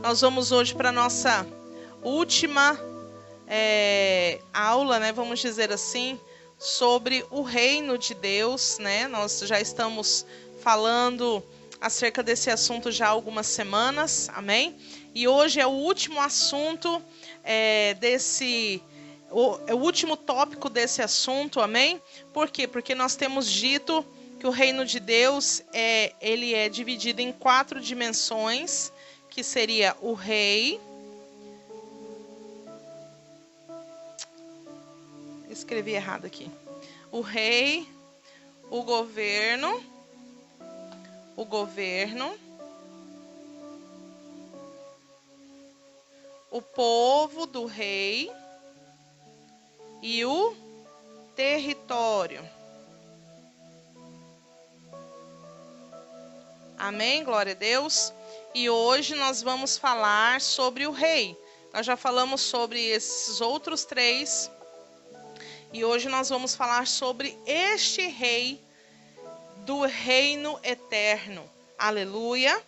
Nós vamos hoje para a nossa última aula, né? Vamos dizer assim, sobre o reino de Deus, né? Nós já estamos falando acerca desse assunto já há algumas semanas, amém? E hoje é o último assunto o último tópico desse assunto, amém? Por quê? Porque nós temos dito que o reino de Deus ele é dividido em 4 dimensões, que seria o rei. Escrevi errado aqui. O rei, o governo, o povo do rei e o território. Amém? Glória a Deus. E hoje nós vamos falar sobre o rei. Nós já falamos sobre esses outros 3. E hoje nós vamos falar sobre este rei do reino eterno. Aleluia.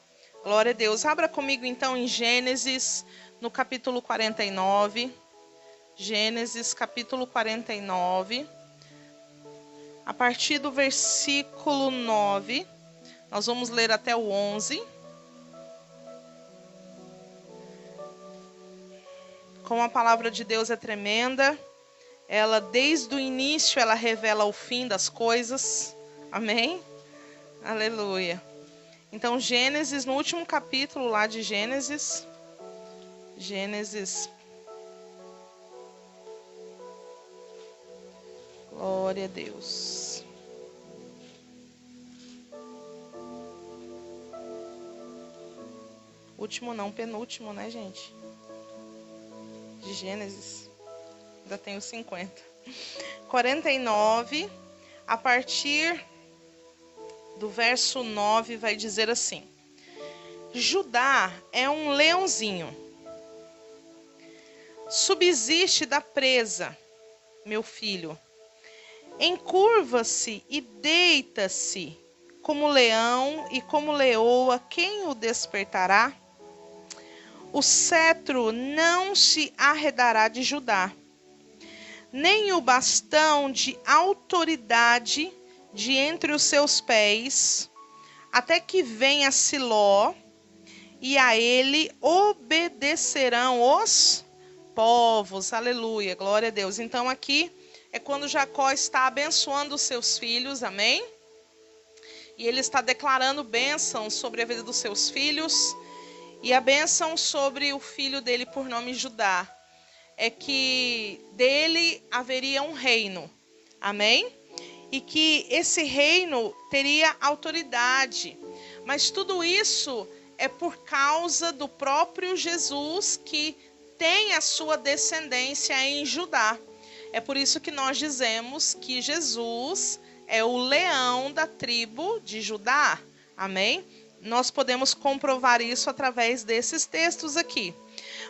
Glória a Deus. Abra comigo então em Gênesis, no capítulo 49. Gênesis, capítulo 49. A partir do versículo 9. Nós vamos ler até o 11. Como a palavra de Deus é tremenda, ela desde o início ela revela o fim das coisas. Amém? Aleluia. Então Gênesis, no último capítulo lá de Gênesis. Glória a Deus. Último não, penúltimo, né, gente? De Gênesis. Ainda tenho 50. 49, a partir do verso 9, vai dizer assim: Judá é um leãozinho. Subsiste da presa, meu filho. Encurva-se e deita-se como leão e como leoa, quem o despertará? O cetro não se arredará de Judá, nem o bastão de autoridade de entre os seus pés, até que venha Siló, e a ele obedecerão os povos. Aleluia, glória a Deus. Então aqui é quando Jacó está abençoando os seus filhos, amém? E ele está declarando bênção sobre a vida dos seus filhos. E a bênção sobre o filho dele por nome Judá é que dele haveria um reino, amém? E que esse reino teria autoridade. Mas tudo isso é por causa do próprio Jesus, que tem a sua descendência em Judá. É por isso que nós dizemos que Jesus é o leão da tribo de Judá, amém? Nós podemos comprovar isso através desses textos aqui.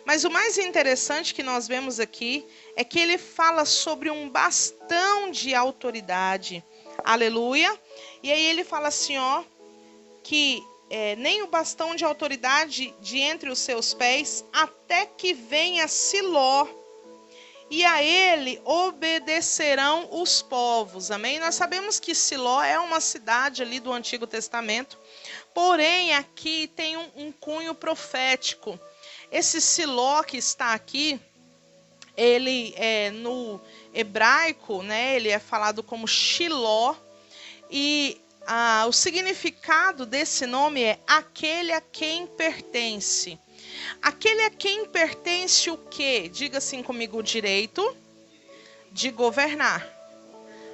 Mas o mais interessante que nós vemos aqui é que ele fala sobre um bastão de autoridade. Aleluia. E aí ele fala assim, que nem o bastão de autoridade de entre os seus pés, até que venha Siló, e a ele obedecerão os povos. Amém? Nós sabemos que Siló é uma cidade ali do Antigo Testamento. Porém, aqui tem um cunho profético. Esse Siló que está aqui, ele no hebraico, né, ele é falado como Shiló. E o significado desse nome é aquele a quem pertence. Aquele a quem pertence o quê? Diga assim comigo: o direito de governar.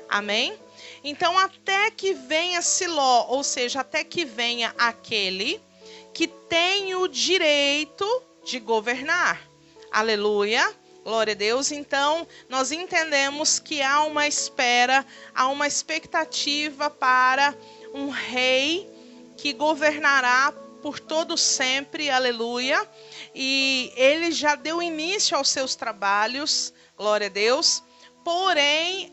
Amém? Então, até que venha Siló, ou seja, até que venha aquele que tem o direito de governar. Aleluia, glória a Deus. Então, nós entendemos que há uma espera, há uma expectativa para um rei que governará por todo sempre, aleluia. E ele já deu início aos seus trabalhos, glória a Deus. Porém,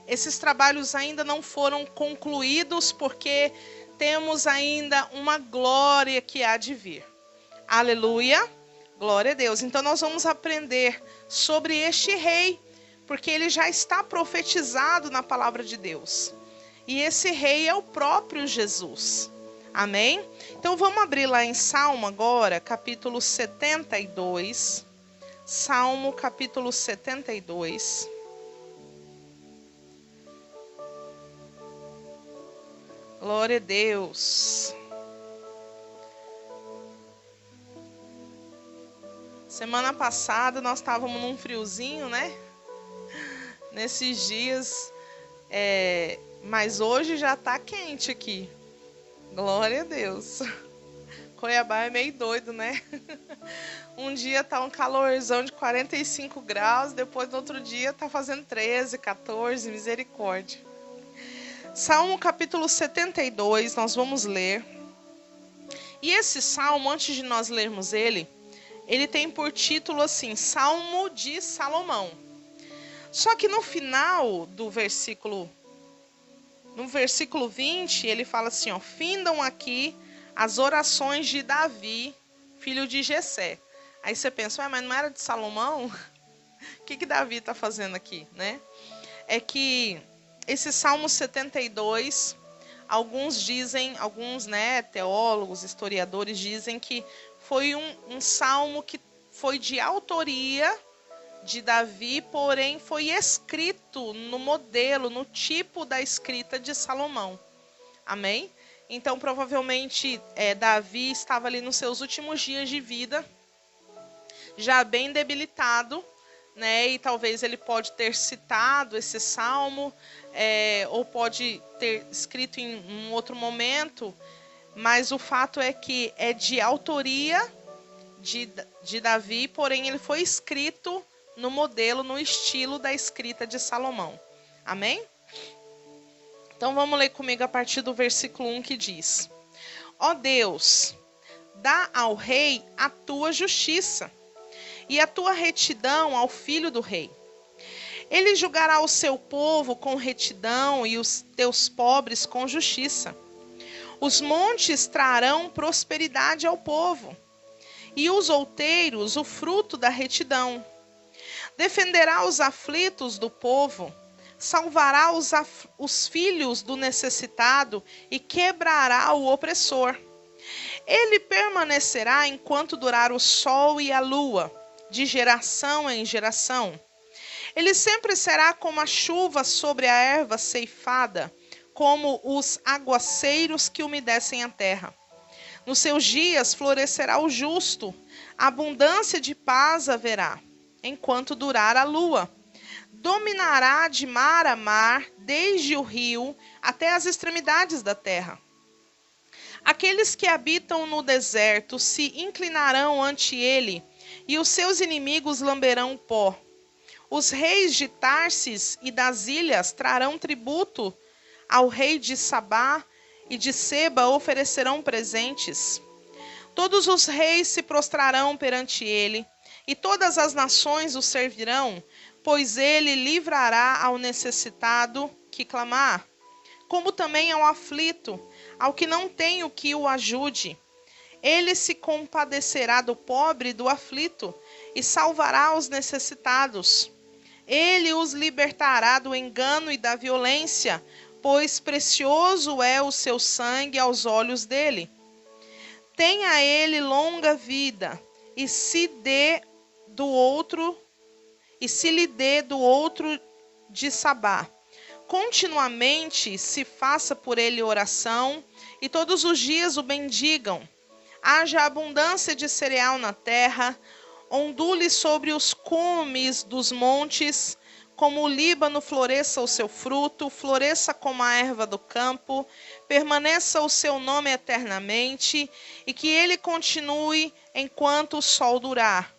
esses trabalhos ainda não foram concluídos, porque temos ainda uma glória que há de vir. Aleluia. Glória a Deus. Então nós vamos aprender sobre este rei, porque ele já está profetizado na palavra de Deus. E esse rei é o próprio Jesus. Amém? Então vamos abrir lá em Salmo agora, capítulo 72. Salmo, capítulo 72. Glória a Deus. Semana passada nós estávamos num friozinho, né? Nesses dias, mas hoje já está quente aqui. Glória a Deus. Cuiabá é meio doido, né? Um dia tá um calorzão de 45 graus, depois no outro dia tá fazendo 13, 14, misericórdia. Salmo capítulo 72, nós vamos ler. E esse salmo, antes de nós lermos ele tem por título assim, Salmo de Salomão. Só que no final do versículo, no versículo 20, ele fala assim, ó, findam aqui as orações de Davi, filho de Jessé. Aí você pensa, mas não era de Salomão? O que Davi está fazendo aqui, né? É que esse Salmo 72, alguns dizem, teólogos, historiadores dizem que foi um salmo que foi de autoria de Davi, porém foi escrito no modelo, no tipo da escrita de Salomão. Amém? Então, provavelmente, Davi estava ali nos seus últimos dias de vida, já bem debilitado, né? E talvez ele pode ter citado esse salmo, ou pode ter escrito em um outro momento, mas o fato é que é de autoria de Davi, porém ele foi escrito no modelo, no estilo da escrita de Salomão. Amém? Então vamos ler comigo a partir do versículo 1 que diz: Ó Deus, dá ao rei a tua justiça e a tua retidão ao filho do rei. Ele julgará o seu povo com retidão e os teus pobres com justiça. Os montes trarão prosperidade ao povo, e os outeiros o fruto da retidão. Defenderá os aflitos do povo, salvará os filhos do necessitado e quebrará o opressor. Ele permanecerá enquanto durar o sol e a lua, de geração em geração. Ele sempre será como a chuva sobre a erva ceifada, como os aguaceiros que umedecem a terra. Nos seus dias florescerá o justo, abundância de paz haverá, enquanto durar a lua. Dominará de mar a mar, desde o rio até as extremidades da terra. Aqueles que habitam no deserto se inclinarão ante ele, e os seus inimigos lamberão o pó. Os reis de Tarsis e das ilhas trarão tributo ao rei de Sabá, e de Seba oferecerão presentes. Todos os reis se prostrarão perante ele, e todas as nações o servirão, pois ele livrará ao necessitado que clamar, como também ao aflito, ao que não tem o que o ajude. Ele se compadecerá do pobre e do aflito, e salvará os necessitados. Ele os libertará do engano e da violência, pois precioso é o seu sangue aos olhos dele. Tenha ele longa vida, e se lhe dê do outro de Sabá. Continuamente se faça por ele oração, e todos os dias o bendigam. Haja abundância de cereal na terra, ondule sobre os cumes dos montes, como o Líbano floresça o seu fruto, floresça como a erva do campo, permaneça o seu nome eternamente, e que ele continue enquanto o sol durar.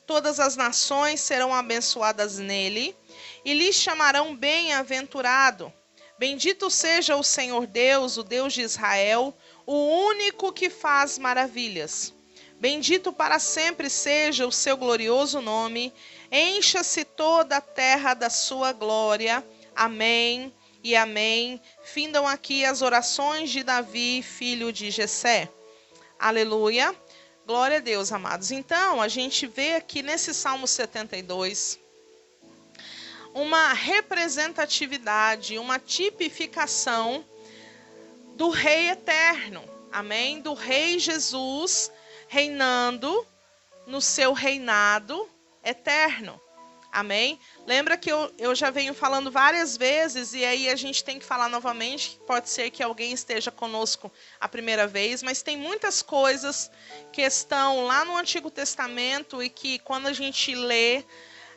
Todas as nações serão abençoadas nele, e lhe chamarão bem-aventurado. Bendito seja o Senhor Deus, o Deus de Israel, o único que faz maravilhas. Bendito para sempre seja o seu glorioso nome. Encha-se toda a terra da sua glória. Amém e amém. Findam aqui as orações de Davi, filho de Jessé. Aleluia. Glória a Deus, amados. Então, a gente vê aqui nesse Salmo 72 uma representatividade, uma tipificação do Rei eterno. Amém? Do Rei Jesus reinando no seu reinado eterno. Amém? Lembra que eu já venho falando várias vezes, e aí a gente tem que falar novamente, pode ser que alguém esteja conosco a primeira vez, mas tem muitas coisas que estão lá no Antigo Testamento e que quando a gente lê,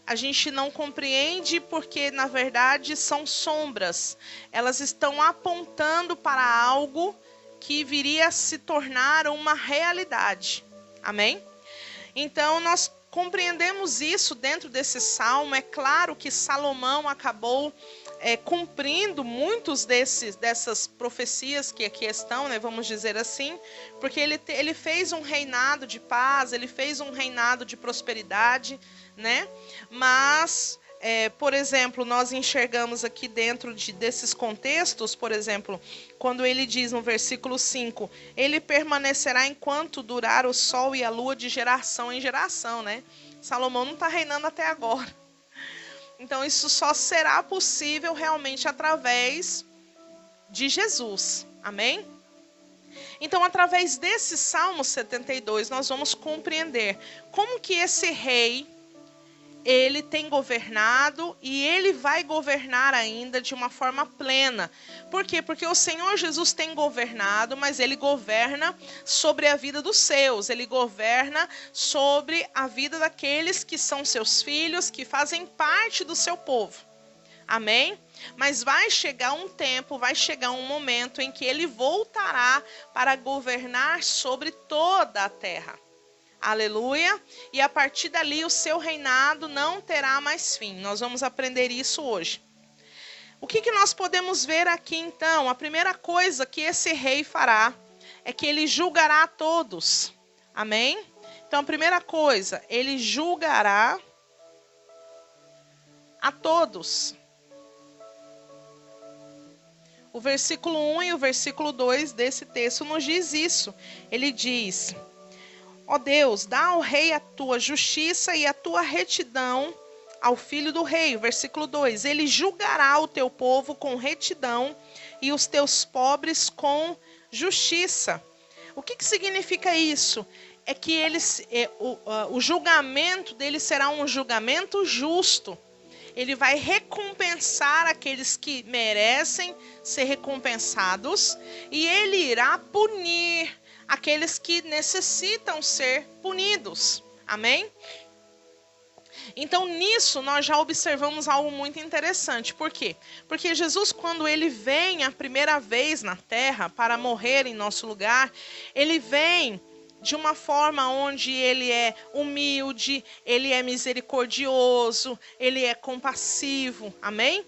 a gente não compreende porque, na verdade, são sombras. Elas estão apontando para algo que viria a se tornar uma realidade. Amém? Então, nós compreendemos isso dentro desse salmo. É claro que Salomão acabou cumprindo muitos dessas profecias que aqui estão, né, vamos dizer assim, porque ele fez um reinado de paz, ele fez um reinado de prosperidade, né? Mas, por exemplo, nós enxergamos aqui dentro desses contextos, por exemplo, quando ele diz no versículo 5, ele permanecerá enquanto durar o sol e a lua de geração em geração, né? Salomão não está reinando até agora. Então, isso só será possível realmente através de Jesus. Amém? Então, através desse Salmo 72, nós vamos compreender como que esse rei, ele tem governado e ele vai governar ainda de uma forma plena. Por quê? Porque o Senhor Jesus tem governado, mas ele governa sobre a vida dos seus. Ele governa sobre a vida daqueles que são seus filhos, que fazem parte do seu povo. Amém? Mas vai chegar um tempo, vai chegar um momento em que ele voltará para governar sobre toda a terra. Aleluia. E a partir dali o seu reinado não terá mais fim. Nós vamos aprender isso hoje. O que nós podemos ver aqui então? A primeira coisa que esse rei fará é que ele julgará a todos. Amém? Então a primeira coisa, ele julgará a todos. O versículo 1 e o versículo 2 desse texto nos diz isso. Ele diz: ó Deus, dá ao rei a tua justiça e a tua retidão ao filho do rei. Versículo 2. Ele julgará o teu povo com retidão e os teus pobres com justiça. O que significa isso? É que o julgamento dele será um julgamento justo. Ele vai recompensar aqueles que merecem ser recompensados e ele irá punir aqueles que necessitam ser punidos. Amém? Então, nisso, nós já observamos algo muito interessante. Por quê? Porque Jesus, quando ele vem a primeira vez na terra para morrer em nosso lugar, ele vem de uma forma onde ele é humilde, ele é misericordioso, ele é compassivo. Amém?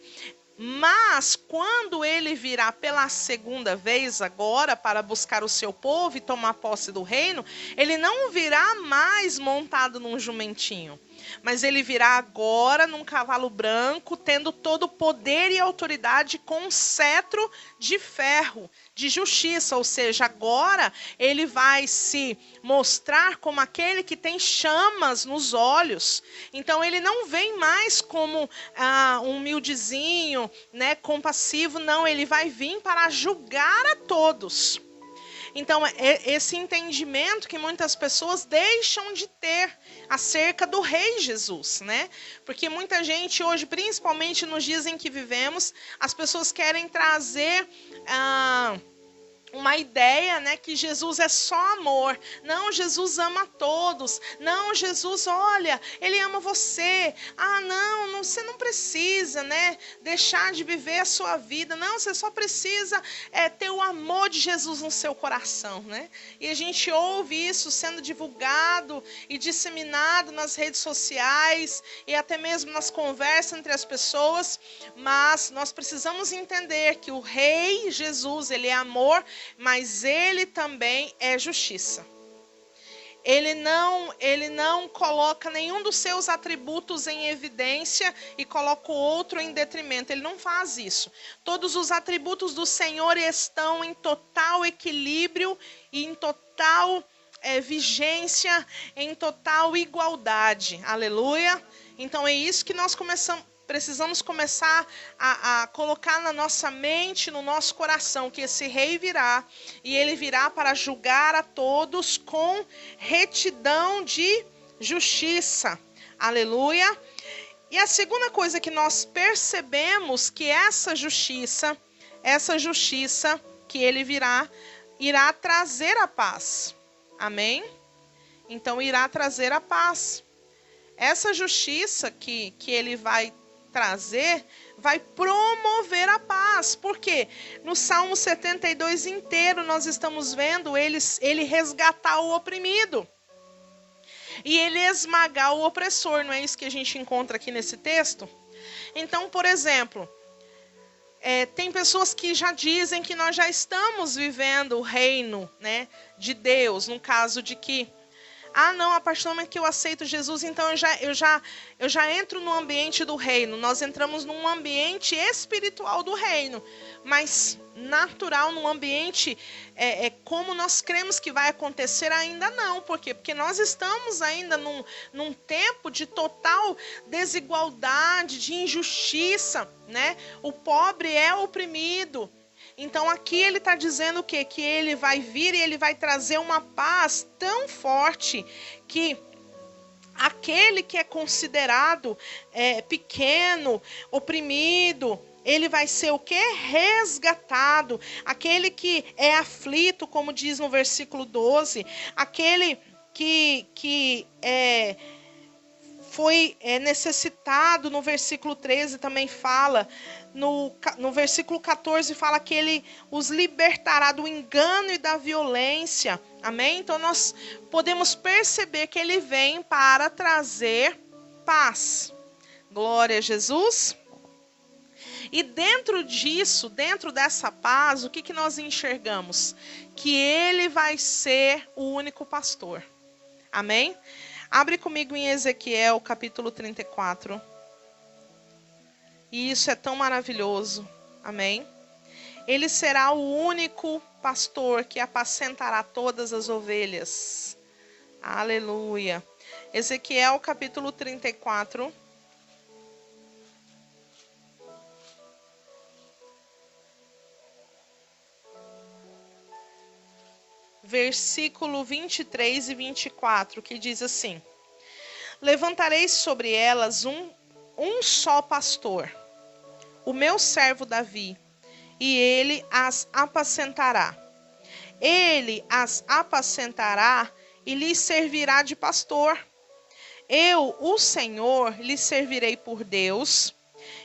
Mas quando ele virá pela segunda vez agora para buscar o seu povo e tomar posse do reino, ele não virá mais montado num jumentinho, mas ele virá agora num cavalo branco, tendo todo o poder e autoridade com um cetro de ferro, de justiça. Ou seja, agora ele vai se mostrar como aquele que tem chamas nos olhos. Então ele não vem mais como um humildezinho, né, compassivo. Não, ele vai vir para julgar a todos. Então, esse entendimento que muitas pessoas deixam de ter acerca do Rei Jesus, né? Porque muita gente hoje, principalmente nos dias em que vivemos, as pessoas querem trazer uma ideia, né, que Jesus é só amor. Não, Jesus ama todos. Não, Jesus, olha, ele ama você. Ah, não, você não precisa, né, deixar de viver a sua vida. Não, você só precisa ter o amor de Jesus no seu coração, né? E a gente ouve isso sendo divulgado e disseminado nas redes sociais e até mesmo nas conversas entre as pessoas. Mas nós precisamos entender que o Rei Jesus, ele é amor, mas ele também é justiça. Ele não coloca nenhum dos seus atributos em evidência e coloca o outro em detrimento. Ele não faz isso. Todos os atributos do Senhor estão em total equilíbrio e em total vigência em total igualdade. Aleluia. Então é isso que nós precisamos começar a colocar na nossa mente, no nosso coração, que esse rei virá, e ele virá para julgar a todos com retidão de justiça. Aleluia. E a segunda coisa que nós percebemos, que essa justiça que ele virá, irá trazer a paz. Amém? Então irá trazer a paz. Essa justiça que ele vai trazer, vai promover a paz. Por quê? No Salmo 72 inteiro nós estamos vendo ele resgatar o oprimido. E ele esmagar o opressor, não é isso que a gente encontra aqui nesse texto? Então, por exemplo, tem pessoas que já dizem que nós já estamos vivendo o reino, né, de Deus, no caso de que, não, a partir do momento que eu aceito Jesus, então eu já entro no ambiente do reino. Nós entramos num ambiente espiritual do reino, mas natural, num ambiente como nós cremos que vai acontecer, ainda não. Por quê? Porque nós estamos ainda num tempo de total desigualdade, de injustiça, né? O pobre é oprimido. Então aqui ele está dizendo o quê? Que ele vai vir e ele vai trazer uma paz tão forte que aquele que é considerado pequeno, oprimido, ele vai ser o quê? Resgatado. Aquele que é aflito, como diz no versículo 12, aquele que foi necessitado, no versículo 13 também fala, no versículo 14 fala que ele os libertará do engano e da violência. Amém? Então nós podemos perceber que ele vem para trazer paz. Glória a Jesus. E dentro disso, dentro dessa paz, o que nós enxergamos? Que ele vai ser o único pastor. Amém? Abre comigo em Ezequiel, capítulo 34. E isso é tão maravilhoso. Amém? Ele será o único pastor que apacentará todas as ovelhas. Aleluia. Ezequiel, capítulo 34. Versículo 23 e 24, que diz assim: levantarei sobre elas um só pastor, o meu servo Davi, e ele as apacentará. Ele as apacentará e lhes servirá de pastor. Eu, o Senhor, lhes servirei por Deus,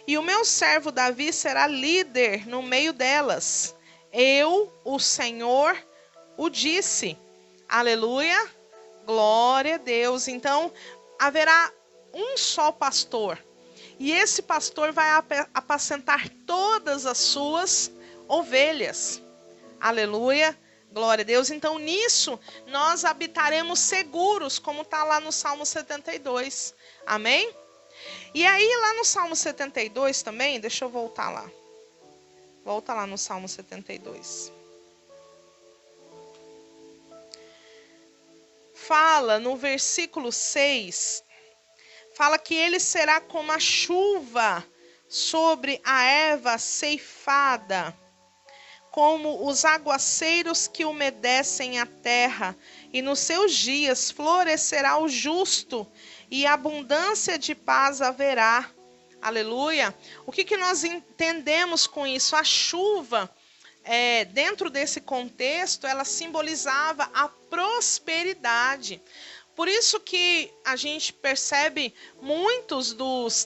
e o meu servo Davi será líder no meio delas. Eu, o Senhor, o disse. Aleluia. Glória a Deus. Então, haverá um só pastor. E esse pastor vai apacentar todas as suas ovelhas. Aleluia. Glória a Deus. Então, nisso, nós habitaremos seguros, como está lá no Salmo 72. Amém? E aí, lá no Salmo 72 também, deixa eu voltar lá. Volta lá no Salmo 72. Fala no versículo 6, fala que ele será como a chuva sobre a erva ceifada, como os aguaceiros que umedecem a terra, e nos seus dias florescerá o justo, e abundância de paz haverá. Aleluia. O que nós entendemos com isso? A chuva, dentro desse contexto, ela simbolizava a prosperidade. Por isso que a gente percebe muitos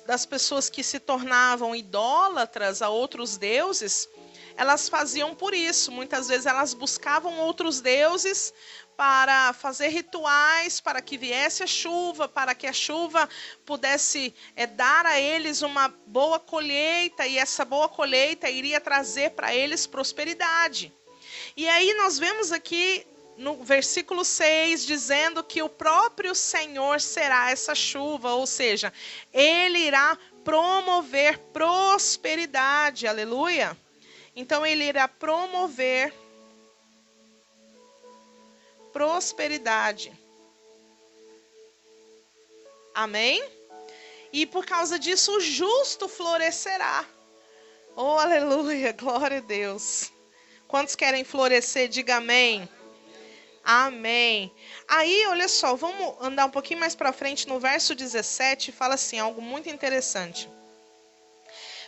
das pessoas que se tornavam idólatras a outros deuses, elas faziam por isso. Muitas vezes elas buscavam outros deuses para fazer rituais, para que viesse a chuva, para que a chuva pudesse dar a eles uma boa colheita, e essa boa colheita iria trazer para eles prosperidade. E aí nós vemos aqui no versículo 6, dizendo que o próprio Senhor será essa chuva, ou seja, ele irá promover prosperidade, aleluia. Então ele irá promover prosperidade. Amém? E por causa disso o justo florescerá. Oh, aleluia, glória a Deus. Quantos querem florescer? Diga amém. Amém. Aí, olha só, vamos andar um pouquinho mais para frente no verso 17, fala assim, algo muito interessante.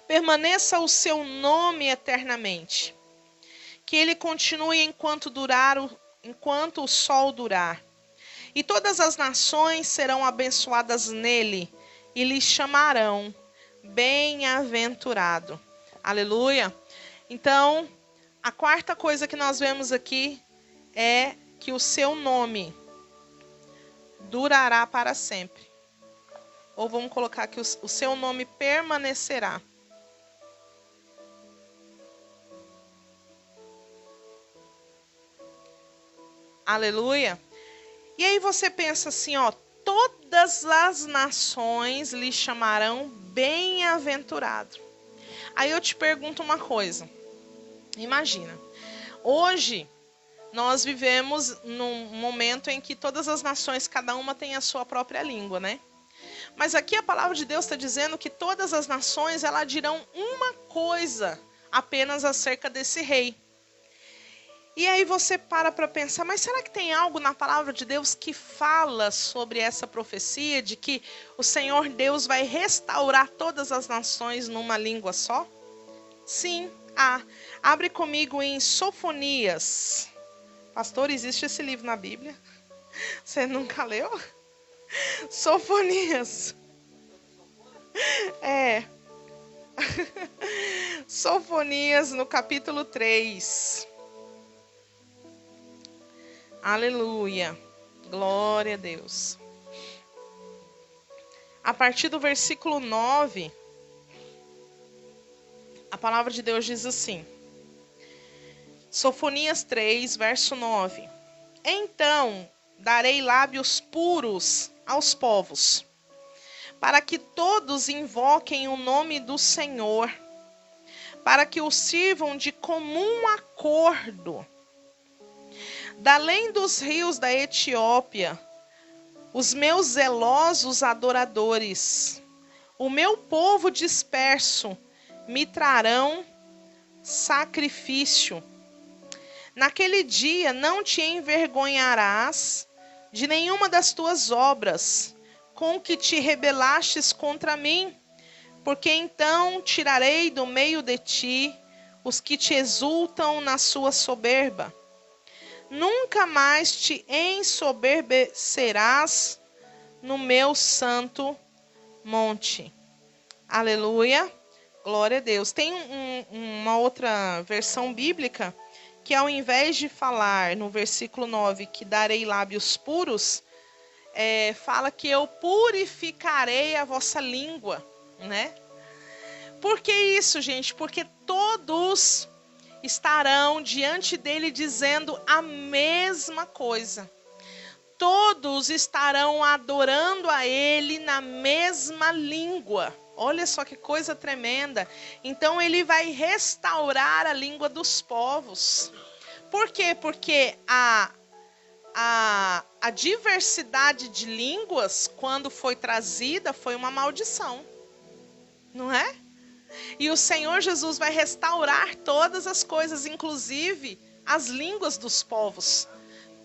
Permaneça o seu nome eternamente, que ele continue enquanto o sol durar. E todas as nações serão abençoadas nele, e lhe chamarão bem-aventurado. Aleluia. Então, a quarta coisa que nós vemos aqui é que o seu nome durará para sempre. Ou vamos colocar que o seu nome permanecerá. Aleluia. E aí você pensa assim, ó, todas as nações lhe chamarão bem-aventurado. Aí eu te pergunto uma coisa. Imagina, hoje nós vivemos num momento em que todas as nações, cada uma tem a sua própria língua, né? Mas aqui a palavra de Deus está dizendo que todas as nações, elas dirão uma coisa apenas acerca desse rei. E aí você para pensar, mas será que tem algo na palavra de Deus que fala sobre essa profecia de que o Senhor Deus vai restaurar todas as nações numa língua só? Sim, há. Abre comigo em Sofonias. Pastor, existe esse livro na Bíblia? Você nunca leu? Sofonias. Sofonias no capítulo 3. Aleluia. Glória a Deus. A partir do versículo 9, a palavra de Deus diz assim. Sofonias 3, verso 9. Então darei lábios puros aos povos, para que todos invoquem o nome do Senhor, para que o sirvam de comum acordo. Da além dos rios da Etiópia, os meus zelosos adoradores, o meu povo disperso, me trarão sacrifício. Naquele dia não te envergonharás de nenhuma das tuas obras, com que te rebelastes contra mim, porque então tirarei do meio de ti os que te exultam na sua soberba. Nunca mais te ensoberbecerás no meu santo monte. Aleluia. Glória a Deus. Tem uma outra versão bíblica que ao invés de falar no versículo 9 que darei lábios puros, fala que eu purificarei a vossa língua, né? Por que isso, gente? Porque todos estarão diante dele dizendo a mesma coisa. Todos estarão adorando a ele na mesma língua. Olha só que coisa tremenda. Então ele vai restaurar a língua dos povos. Por quê? Porque a diversidade de línguas, quando foi trazida, foi uma maldição. Não é? E o Senhor Jesus vai restaurar todas as coisas, inclusive as línguas dos povos.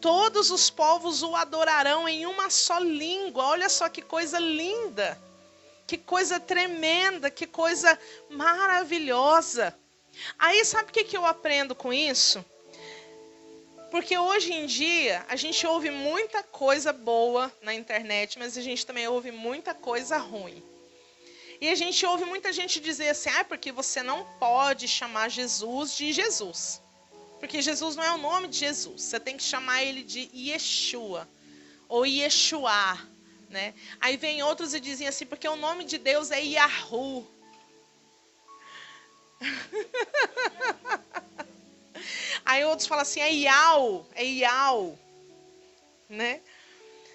Todos os povos o adorarão em uma só língua. Olha só que coisa linda. Que coisa tremenda, que coisa maravilhosa. Aí sabe o que eu aprendo com isso? Porque hoje em dia a gente ouve muita coisa boa na internet, mas a gente também ouve muita coisa ruim. E a gente ouve muita gente dizer assim, porque você não pode chamar Jesus de Jesus. Porque Jesus não é o nome de Jesus. Você tem que chamar ele de Yeshua. Ou Yeshua, né? Aí vem outros e dizem assim, porque o nome de Deus é Yahu. Aí outros falam assim, é Yau, né?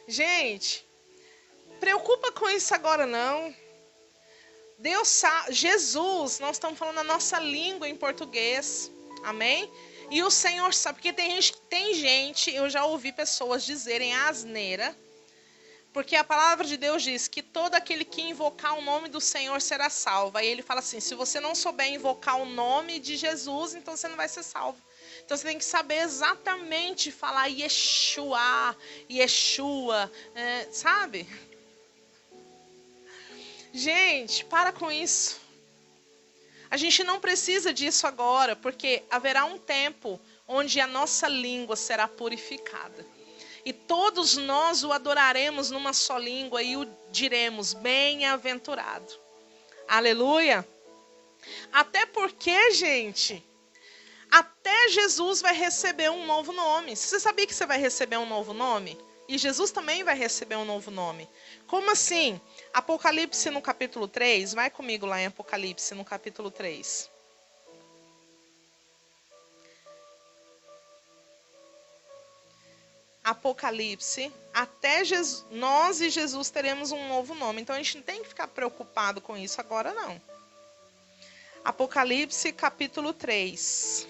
Gente, preocupa com isso agora não. Deus sabe, Jesus, nós estamos falando a nossa língua em português, amém? E o Senhor sabe, porque tem gente, eu já ouvi pessoas dizerem asneira, porque a palavra de Deus diz que todo aquele que invocar o nome do Senhor será salvo. Aí ele fala assim, se você não souber invocar o nome de Jesus, então você não vai ser salvo. Então você tem que saber exatamente falar Yeshua, Yeshua, sabe? Gente, para com isso. A gente não precisa disso agora, porque haverá um tempo onde a nossa língua será purificada. E todos nós o adoraremos numa só língua e o diremos bem-aventurado. Aleluia! Até porque, gente, até Jesus vai receber um novo nome. Você sabia que você vai receber um novo nome? E Jesus também vai receber um novo nome. Como assim? Apocalipse no capítulo 3. Vai comigo lá em Apocalipse no capítulo 3. Apocalipse. Até nós e Jesus teremos um novo nome. Então a gente não tem que ficar preocupado com isso agora, não. Apocalipse capítulo 3.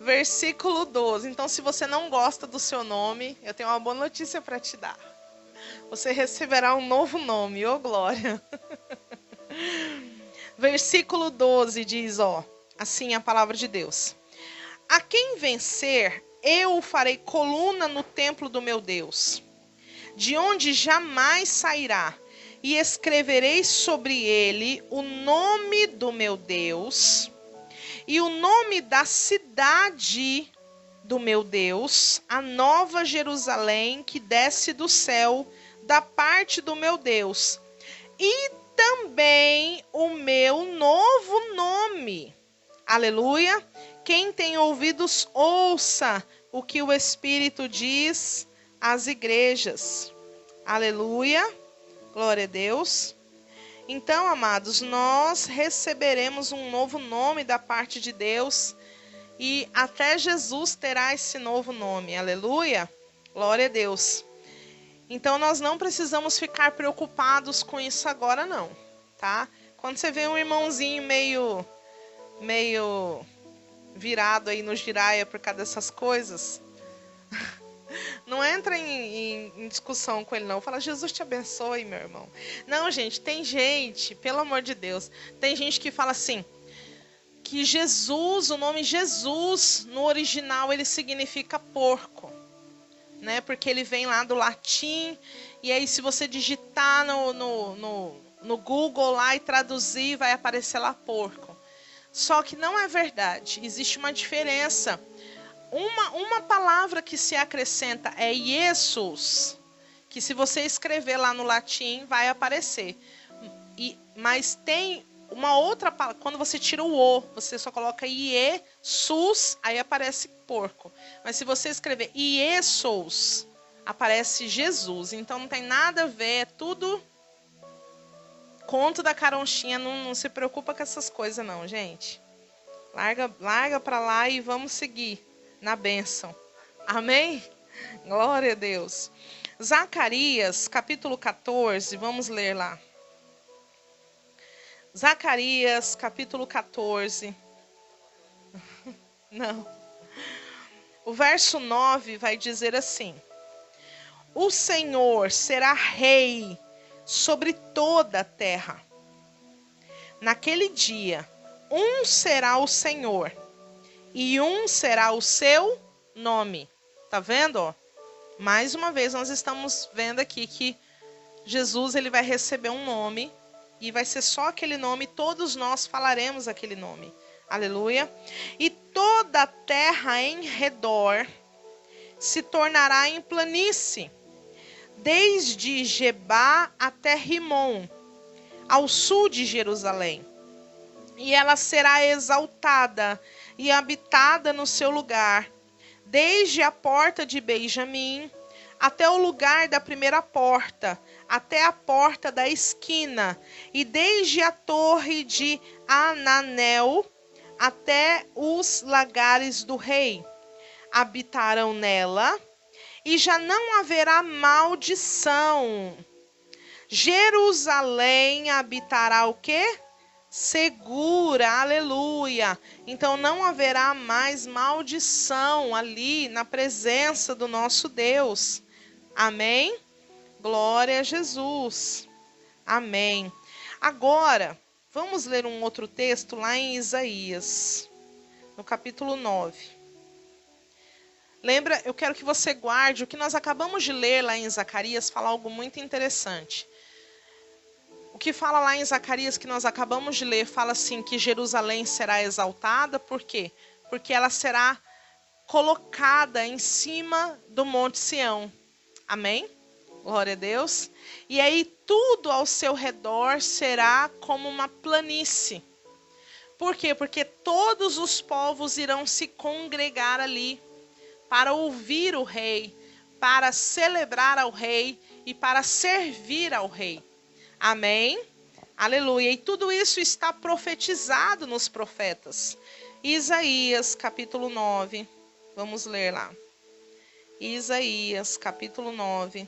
Versículo 12. Então, se você não gosta do seu nome, eu tenho uma boa notícia para te dar. Você receberá um novo nome, ô glória. Versículo 12 diz, assim a palavra de Deus. A quem vencer, eu o farei coluna no templo do meu Deus, de onde jamais sairá, e escreverei sobre ele o nome do meu Deus e o nome da cidade do meu Deus, a nova Jerusalém que desce do céu da parte do meu Deus, e também o meu novo nome. Aleluia! Quem tem ouvidos, ouça o que o Espírito diz às igrejas. Aleluia! Glória a Deus! Então, amados, nós receberemos um novo nome da parte de Deus e até Jesus terá esse novo nome. Aleluia! Glória a Deus! Então, nós não precisamos ficar preocupados com isso agora, não, tá? Quando você vê um irmãozinho meio virado aí no giraia por causa dessas coisas, não entra em discussão com ele, não. Fala, Jesus te abençoe, meu irmão. Não, gente, tem gente, pelo amor de Deus, tem gente que fala assim, que Jesus, o nome Jesus, no original, ele significa porco, né? Porque ele vem lá do latim, e aí se você digitar no Google lá e traduzir, vai aparecer lá porco. Só que não é verdade, existe uma diferença. Uma palavra que se acrescenta é Jesus, que se você escrever lá no latim vai aparecer. Mas tem uma outra palavra, quando você tira o O, você só coloca Jesus, aí aparece porco. Mas se você escrever Jesus, aparece Jesus. Então não tem nada a ver, é tudo conto da caronchinha, não se preocupa com essas coisas não, gente. Larga pra lá e vamos seguir na bênção. Amém? Glória a Deus. Zacarias, capítulo 14, vamos ler lá. Zacarias, capítulo 14. Não. O verso 9 vai dizer assim: o Senhor será rei sobre toda a terra. Naquele dia, um será o Senhor e um será o seu nome. Tá vendo? Mais uma vez nós estamos vendo aqui que Jesus ele vai receber um nome e vai ser só aquele nome, todos nós falaremos aquele nome. Aleluia. E toda a terra em redor se tornará em planície, desde Gebá até Rimon, ao sul de Jerusalém. E ela será exaltada e habitada no seu lugar, desde a porta de Benjamim até o lugar da primeira porta, até a porta da esquina, e desde a torre de Ananel até os lagares do rei. Habitarão nela, e já não haverá maldição. Jerusalém habitará o quê? segura, aleluia. Então não haverá mais maldição ali na presença do nosso Deus. Amém? Glória a Jesus. Amém. Agora, vamos ler um outro texto lá em Isaías, no capítulo 9. Lembra, eu quero que você guarde o que nós acabamos de ler lá em Zacarias, fala algo muito interessante. O que fala lá em Zacarias que nós acabamos de ler, fala assim que Jerusalém será exaltada, por quê? Porque ela será colocada em cima do Monte Sião. Amém? Glória a Deus. E aí tudo ao seu redor será como uma planície. Por quê? Porque todos os povos irão se congregar ali para ouvir o rei, para celebrar ao rei e para servir ao rei. Amém? Aleluia. E tudo isso está profetizado nos profetas. Isaías, capítulo 9. Vamos ler lá. Isaías, capítulo 9.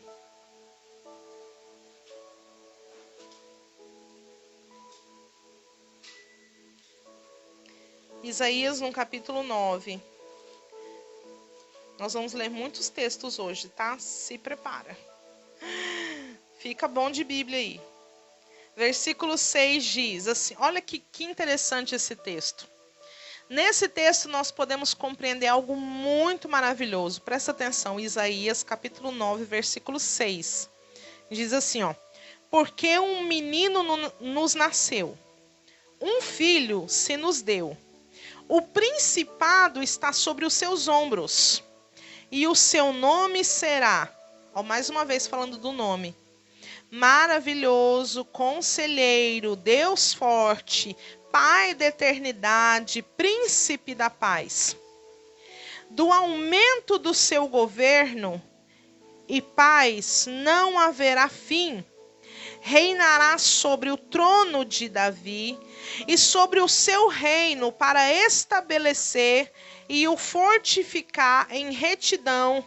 Isaías, no capítulo 9. Nós vamos ler muitos textos hoje, tá? Se prepara. Fica bom de Bíblia aí. Versículo 6 diz assim, olha que interessante esse texto. Nesse texto nós podemos compreender algo muito maravilhoso. Presta atenção, Isaías capítulo 9, versículo 6. Diz assim, ó. Porque um menino nos nasceu, um filho se nos deu. O principado está sobre os seus ombros, e o seu nome será, ó, mais uma vez falando do nome, Maravilhoso, Conselheiro, Deus Forte, Pai da Eternidade, Príncipe da Paz. Do aumento do seu governo e paz não haverá fim. Reinará sobre o trono de Davi e sobre o seu reino para estabelecer e o fortificar em retidão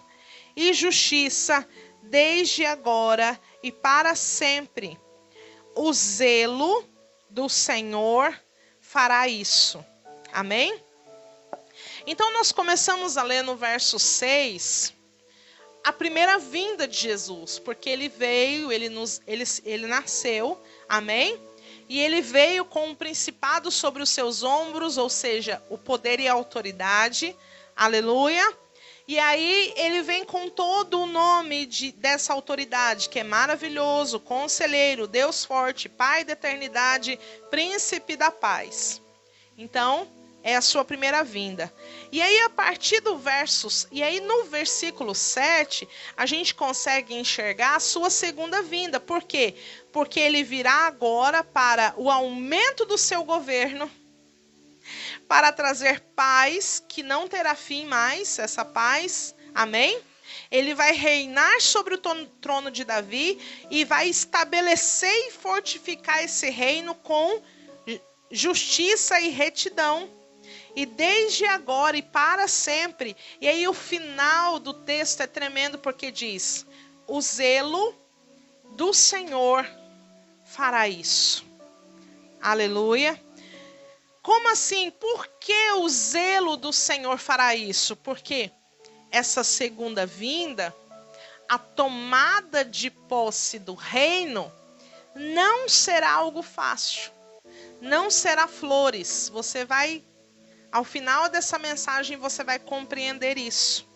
e justiça desde agora e para sempre. O zelo do Senhor fará isso. Amém? Então nós começamos a ler no verso 6 a primeira vinda de Jesus, porque ele veio, ele nasceu, amém? E ele veio com um principado sobre os seus ombros, ou seja, o poder e a autoridade, aleluia. E aí ele vem com todo o nome dessa autoridade, que é maravilhoso, Conselheiro, Deus Forte, Pai da Eternidade, Príncipe da Paz. Então, é a sua primeira vinda. E aí, a partir do no versículo 7, a gente consegue enxergar a sua segunda vinda. Por quê? Porque ele virá agora para o aumento do seu governo, para trazer paz que não terá fim mais, essa paz, amém? Ele vai reinar sobre o trono de Davi e vai estabelecer e fortificar esse reino com justiça e retidão. E desde agora e para sempre. E aí o final do texto é tremendo porque diz: o zelo do Senhor fará isso. Aleluia. Como assim? Por que o zelo do Senhor fará isso? Porque essa segunda vinda, a tomada de posse do reino, não será algo fácil. Não será flores. Ao final dessa mensagem, você vai compreender isso.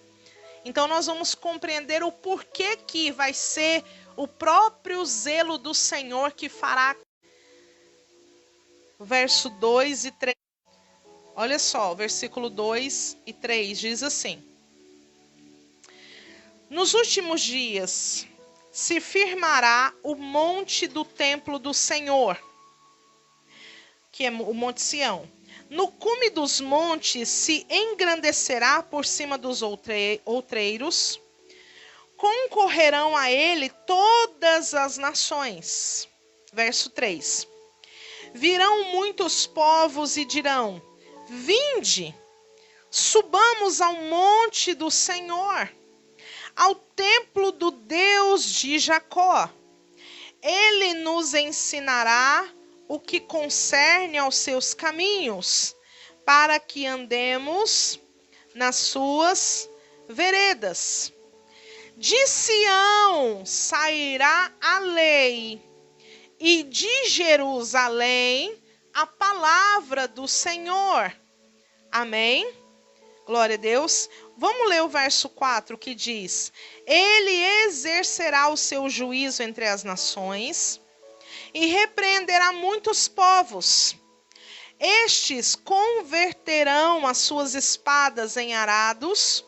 Então, nós vamos compreender o porquê que vai ser o próprio zelo do Senhor que fará. Verso 2 e 3. Olha só, versículo 2 e 3 diz assim: nos últimos dias se firmará o monte do templo do Senhor, que é o Monte Sião. No cume dos montes se engrandecerá por cima dos outreiros. Concorrerão a ele todas as nações. Verso 3. Virão muitos povos e dirão: vinde, subamos ao monte do Senhor, ao templo do Deus de Jacó. Ele nos ensinará o que concerne aos seus caminhos, para que andemos nas suas veredas. De Sião sairá a lei, e de Jerusalém a palavra do Senhor. Amém? Glória a Deus. Vamos ler o verso 4 que diz: Ele exercerá o seu juízo entre as nações e repreenderá muitos povos. Estes converterão as suas espadas em arados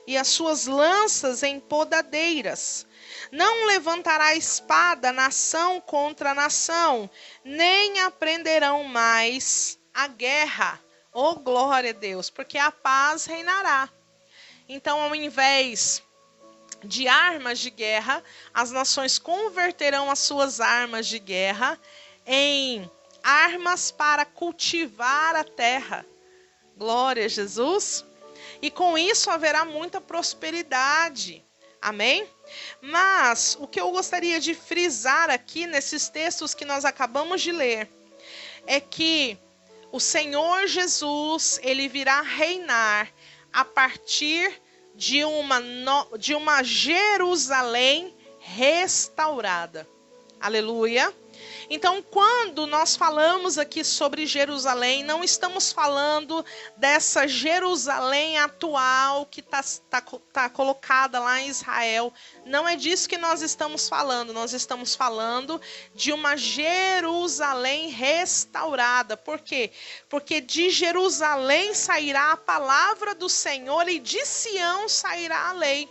e as suas lanças em podadeiras. Não levantará espada nação contra nação, nem aprenderão mais a guerra. Oh, glória a Deus, porque a paz reinará. Então, ao invés de armas de guerra, as nações converterão as suas armas de guerra em armas para cultivar a terra. Glória a Jesus. E com isso haverá muita prosperidade. Amém? Mas o que eu gostaria de frisar aqui nesses textos que nós acabamos de ler é que o Senhor Jesus, ele virá reinar a partir de uma Jerusalém restaurada. Aleluia. Então, quando nós falamos aqui sobre Jerusalém, não estamos falando dessa Jerusalém atual que tá colocada lá em Israel. Não é disso que nós estamos falando. Nós estamos falando de uma Jerusalém restaurada. Por quê? Porque de Jerusalém sairá a palavra do Senhor e de Sião sairá a lei.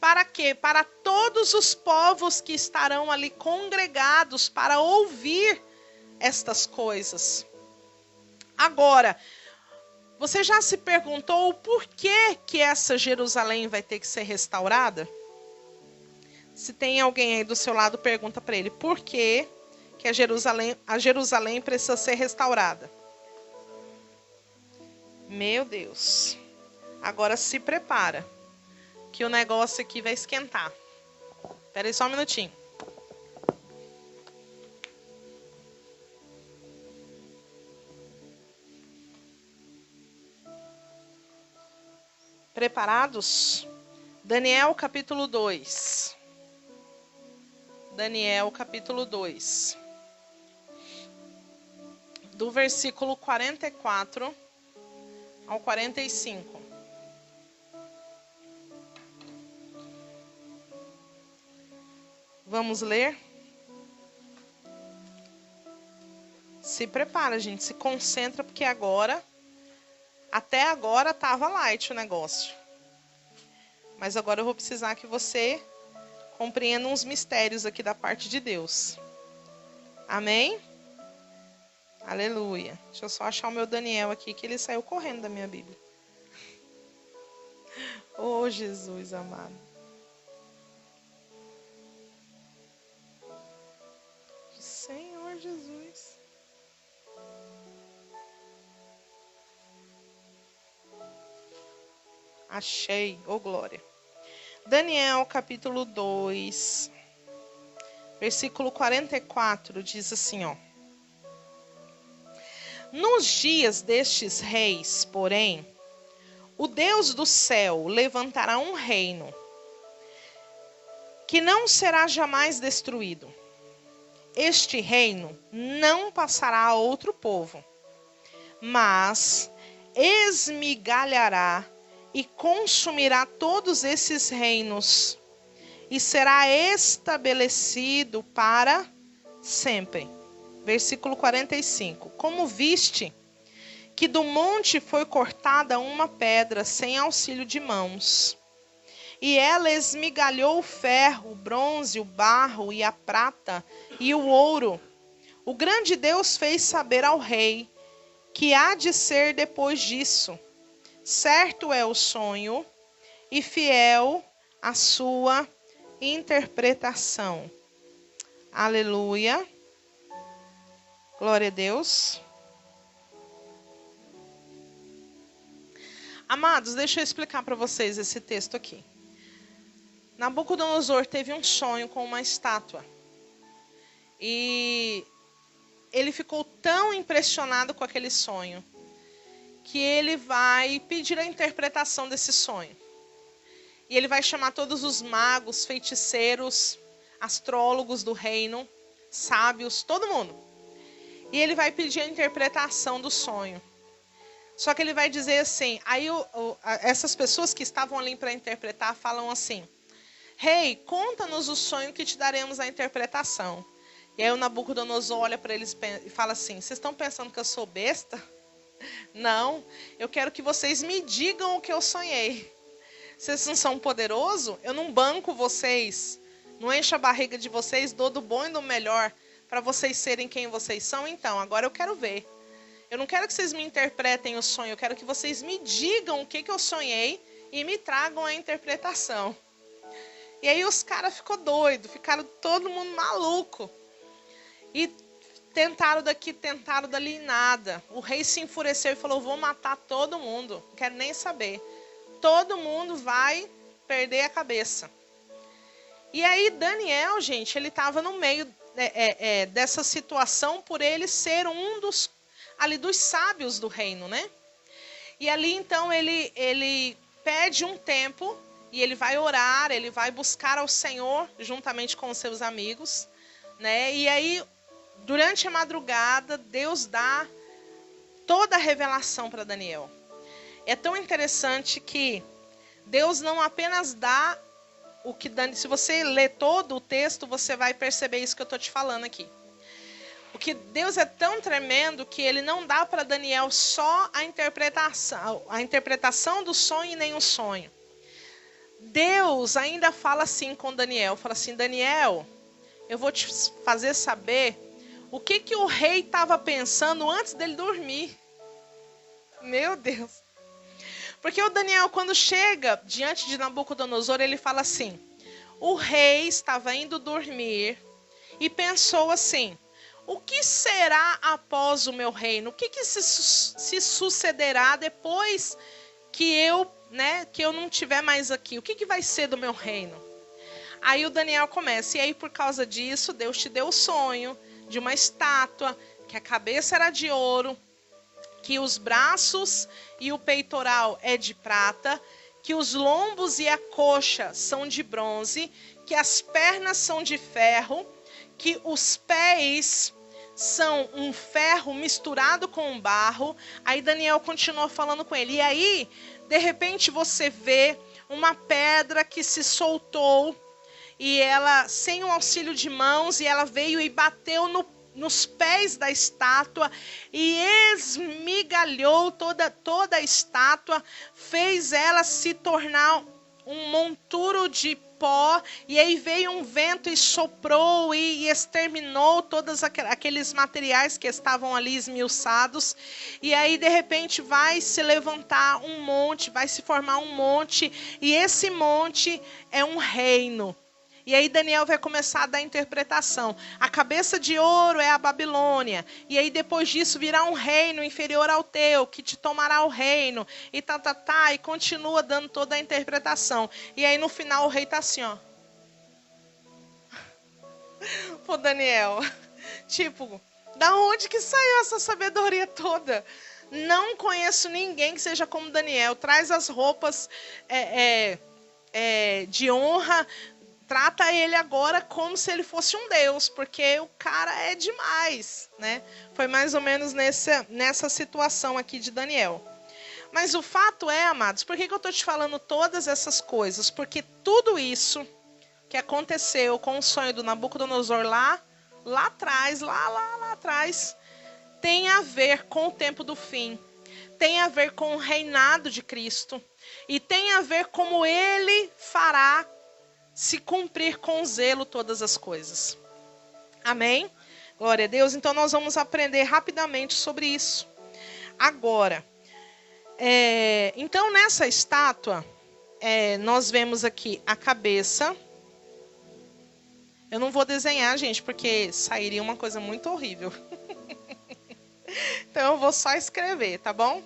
Para quê? Para todos os povos que estarão ali congregados para ouvir estas coisas. Agora, você já se perguntou por que essa Jerusalém vai ter que ser restaurada? Se tem alguém aí do seu lado, pergunta para ele, por que a Jerusalém precisa ser restaurada? Meu Deus. Agora se prepara, que o negócio aqui vai esquentar. Espera aí só um minutinho. Preparados? Daniel capítulo 2. Daniel capítulo 2. Do versículo 44 ao 45. Vamos ler? Se prepara, gente. Se concentra, porque até agora estava light o negócio. Mas agora eu vou precisar que você compreenda uns mistérios aqui da parte de Deus. Amém? Aleluia. Deixa eu só achar o meu Daniel aqui, que ele saiu correndo da minha Bíblia. Oh, Jesus amado. Senhor Jesus. Achei, ô glória. Daniel capítulo 2, versículo 44, diz assim, ó. Nos dias destes reis, porém, o Deus do céu levantará um reino que não será jamais destruído. Este reino não passará a outro povo, mas esmigalhará e consumirá todos esses reinos, e será estabelecido para sempre. Versículo 45. Como viste que do monte foi cortada uma pedra sem auxílio de mãos, e ela esmigalhou o ferro, o bronze, o barro e a prata e o ouro. O grande Deus fez saber ao rei que há de ser depois disso. Certo é o sonho e fiel a sua interpretação. Aleluia. Glória a Deus. Amados, deixa eu explicar para vocês esse texto aqui. Nabucodonosor teve um sonho com uma estátua. E ele ficou tão impressionado com aquele sonho que ele vai pedir a interpretação desse sonho. E ele vai chamar todos os magos, feiticeiros, astrólogos do reino, sábios, todo mundo. E ele vai pedir a interpretação do sonho. Só que ele vai dizer assim, aí essas pessoas que estavam ali para interpretar falam assim: Rei, conta-nos o sonho que te daremos a interpretação. E aí o Nabucodonosor olha para eles e fala assim: vocês estão pensando que eu sou besta? Não, eu quero que vocês me digam o que eu sonhei. Vocês não são poderosos? Eu não banco vocês, não encho a barriga de vocês, dou do bom e do melhor para vocês serem quem vocês são. Então, agora eu quero ver. Eu não quero que vocês me interpretem o sonho, eu quero que vocês me digam o que eu sonhei e me tragam a interpretação. E aí os caras ficou doido, ficaram todo mundo maluco. E tentaram daqui, tentaram dali, nada. O rei se enfureceu e falou: vou matar todo mundo, não quero nem saber. Todo mundo vai perder a cabeça. E aí Daniel, gente, ele estava no meio dessa situação por ele ser um dos sábios do reino, né? E ali então ele pede um tempo e ele vai orar, ele vai buscar ao Senhor juntamente com os seus amigos, né? E aí durante a madrugada Deus dá toda a revelação para Daniel. É tão interessante que Deus não apenas dá o que Daniel... Se você ler todo o texto, você vai perceber isso que eu estou te falando aqui. O que Deus é tão tremendo que ele não dá para Daniel só a interpretação do sonho e nem o sonho. Deus ainda fala assim com Daniel. Fala assim: Daniel, eu vou te fazer saber o que o rei estava pensando antes dele dormir. Meu Deus. Porque o Daniel, quando chega diante de Nabucodonosor, ele fala assim: o rei estava indo dormir e pensou assim: o que será após o meu reino? O que se sucederá depois que eu não estiver mais aqui? O que vai ser do meu reino? Aí o Daniel começa: e aí por causa disso, Deus te deu o sonho de uma estátua, que a cabeça era de ouro, que os braços e o peitoral é de prata, que os lombos e a coxa são de bronze, que as pernas são de ferro, que os pés são um ferro misturado com um barro. Aí Daniel continua falando com ele. E aí, de repente, você vê uma pedra que se soltou, e ela, sem o auxílio de mãos, e ela veio e bateu nos pés da estátua e esmigalhou toda a estátua, fez ela se tornar um monturo de pó, e aí veio um vento e soprou e exterminou todos aqueles materiais que estavam ali esmiuçados. E aí de repente vai se levantar um monte, vai se formar um monte, e esse monte é um reino. E aí Daniel vai começar a dar a interpretação. A cabeça de ouro é a Babilônia. E aí depois disso virá um reino inferior ao teu, que te tomará o reino. E e continua dando toda a interpretação. E aí no final o rei tá assim, ó. Pô, Daniel, tipo, da onde que saiu essa sabedoria toda? Não conheço ninguém que seja como Daniel. Traz as roupas de honra. Trata ele agora como se ele fosse um deus, porque o cara é demais, né? Foi mais ou menos nessa situação aqui de Daniel. Mas o fato é, amados, por que eu estou te falando todas essas coisas? Porque tudo isso que aconteceu com o sonho do Nabucodonosor lá atrás, lá atrás, tem a ver com o tempo do fim, tem a ver com o reinado de Cristo, e tem a ver como ele fará se cumprir com zelo todas as coisas. Amém? Glória a Deus. Então nós vamos aprender rapidamente sobre isso. Agora, então nessa estátua, nós vemos aqui a cabeça. Eu não vou desenhar, gente, porque sairia uma coisa muito horrível. Então eu vou só escrever, tá bom?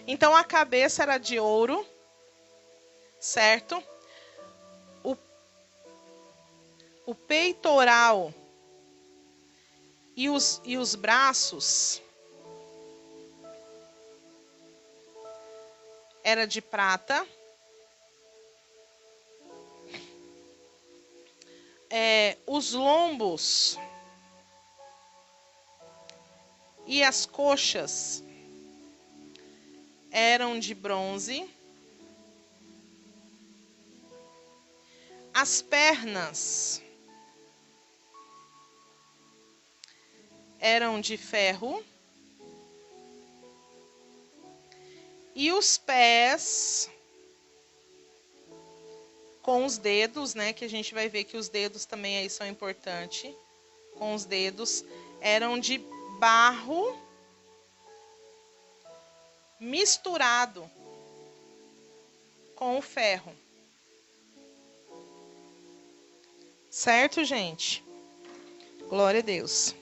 Então a cabeça era de ouro, certo? O peitoral e os braços era de prata. Os lombos e as coxas eram de bronze. As pernas eram de ferro. E os pés, com os dedos, né? Que a gente vai ver que os dedos também aí são importantes. Com os dedos, eram de barro misturado com o ferro. Certo, gente? Glória a Deus.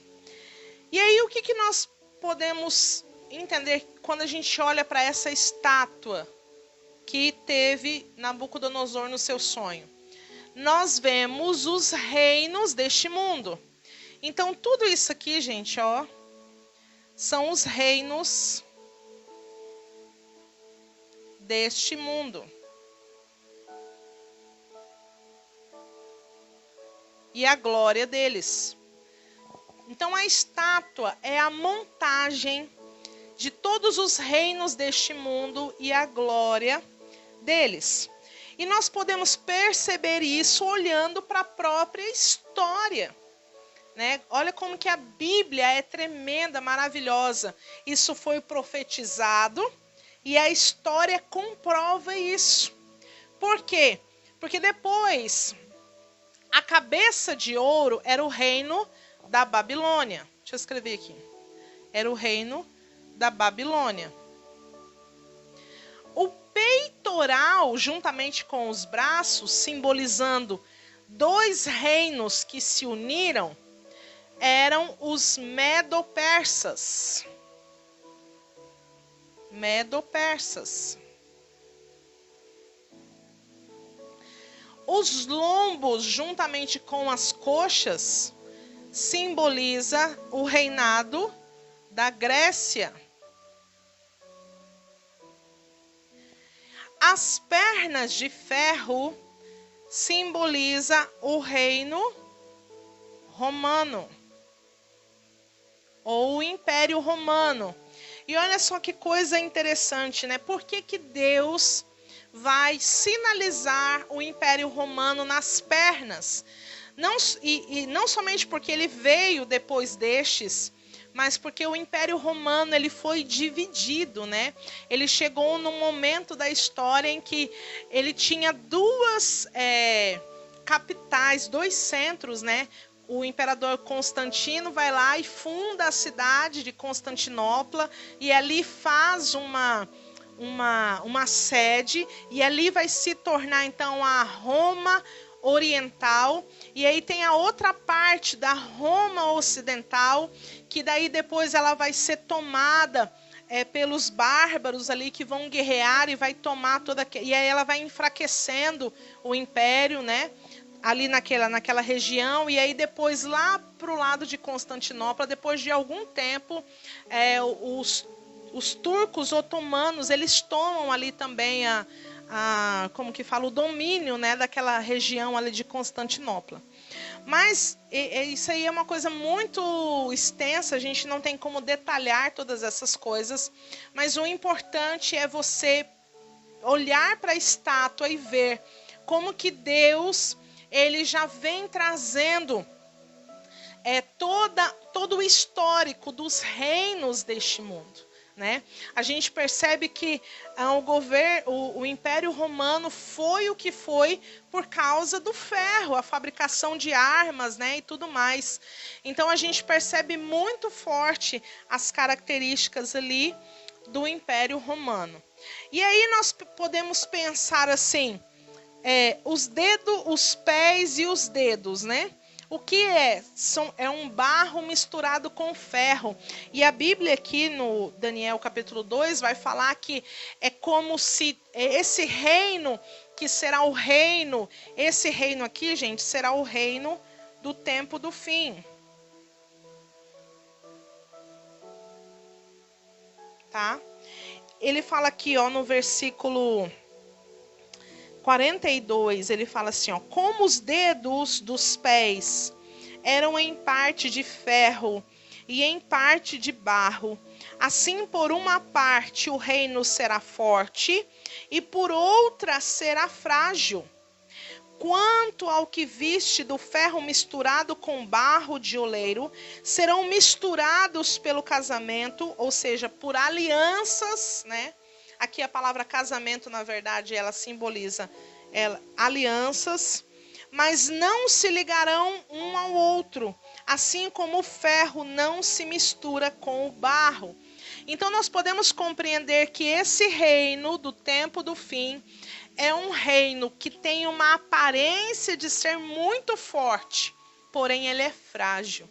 E aí, o que nós podemos entender quando a gente olha para essa estátua que teve Nabucodonosor no seu sonho? Nós vemos os reinos deste mundo. Então, tudo isso aqui, gente, ó, são os reinos deste mundo. E a glória deles. Então, a estátua é a montagem de todos os reinos deste mundo e a glória deles. E nós podemos perceber isso olhando para a própria história, né? Olha como que a Bíblia é tremenda, maravilhosa. Isso foi profetizado e a história comprova isso. Por quê? Porque depois, a cabeça de ouro era o reino da Babilônia. Deixa eu escrever aqui. Era o reino da Babilônia. O peitoral, juntamente com os braços, simbolizando dois reinos que se uniram, eram os medo-persas. Medo-persas. Os lombos, juntamente com as coxas, simboliza o reinado da Grécia. As pernas de ferro simboliza o reino romano ou o Império Romano. E olha só que coisa interessante, né? Por que Deus vai sinalizar o Império Romano nas pernas? Não somente porque ele veio depois destes, mas porque o Império Romano ele foi dividido, né? Ele chegou num momento da história em que ele tinha duas capitais, dois centros, né? O imperador Constantino vai lá e funda a cidade de Constantinopla e ali faz uma sede, e ali vai se tornar então a Roma Oriental. E aí tem a outra parte da Roma Ocidental, que daí depois ela vai ser tomada pelos bárbaros ali que vão guerrear e vai tomar toda, e aí ela vai enfraquecendo o império, né? Ali naquela região, e aí depois lá para o lado de Constantinopla, depois de algum tempo, os turcos otomanos, eles tomam ali também como que fala, o domínio, né, daquela região ali de Constantinopla. Mas isso aí é uma coisa muito extensa, a gente não tem como detalhar todas essas coisas, mas o importante é você olhar para a estátua e ver como que Deus ele já vem trazendo todo o histórico dos reinos deste mundo, né? A gente percebe que o Império Romano foi o que foi por causa do ferro, a fabricação de armas, né, e tudo mais. Então a gente percebe muito forte as características ali do Império Romano. E aí nós podemos pensar assim, os dedos, os pés e os dedos, né? O que é? É um barro misturado com ferro. E a Bíblia aqui no Daniel capítulo 2 vai falar que é como se esse reino, que será o reino, esse reino aqui, gente, será o reino do tempo do fim. tá? Ele fala aqui, ó, no versículo 42, ele fala assim, ó: como os dedos dos pés eram em parte de ferro e em parte de barro, assim por uma parte o reino será forte e por outra será frágil. Quanto ao que viste do ferro misturado com barro de oleiro, serão misturados pelo casamento, ou seja, por alianças, né? Aqui a palavra casamento, na verdade, ela simboliza alianças, mas não se ligarão um ao outro, assim como o ferro não se mistura com o barro. Então nós podemos compreender que esse reino do tempo do fim é um reino que tem uma aparência de ser muito forte, porém ele é frágil,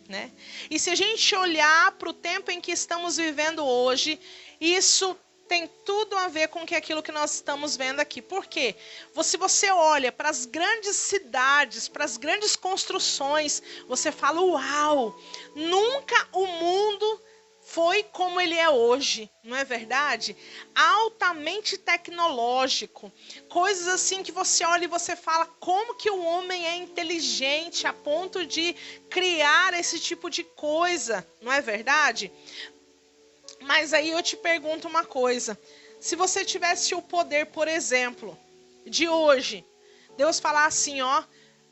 né? E se a gente olhar para o tempo em que estamos vivendo hoje, isso tem tudo a ver com aquilo que nós estamos vendo aqui. Por quê? Se você olha para as grandes cidades, para as grandes construções, você fala, uau, nunca o mundo foi como ele é hoje, não é verdade? Altamente tecnológico, coisas assim que você olha e você fala, como que o homem é inteligente a ponto de criar esse tipo de coisa, não é verdade? Mas aí eu te pergunto uma coisa, se você tivesse o poder, por exemplo, de hoje, Deus falar assim, ó,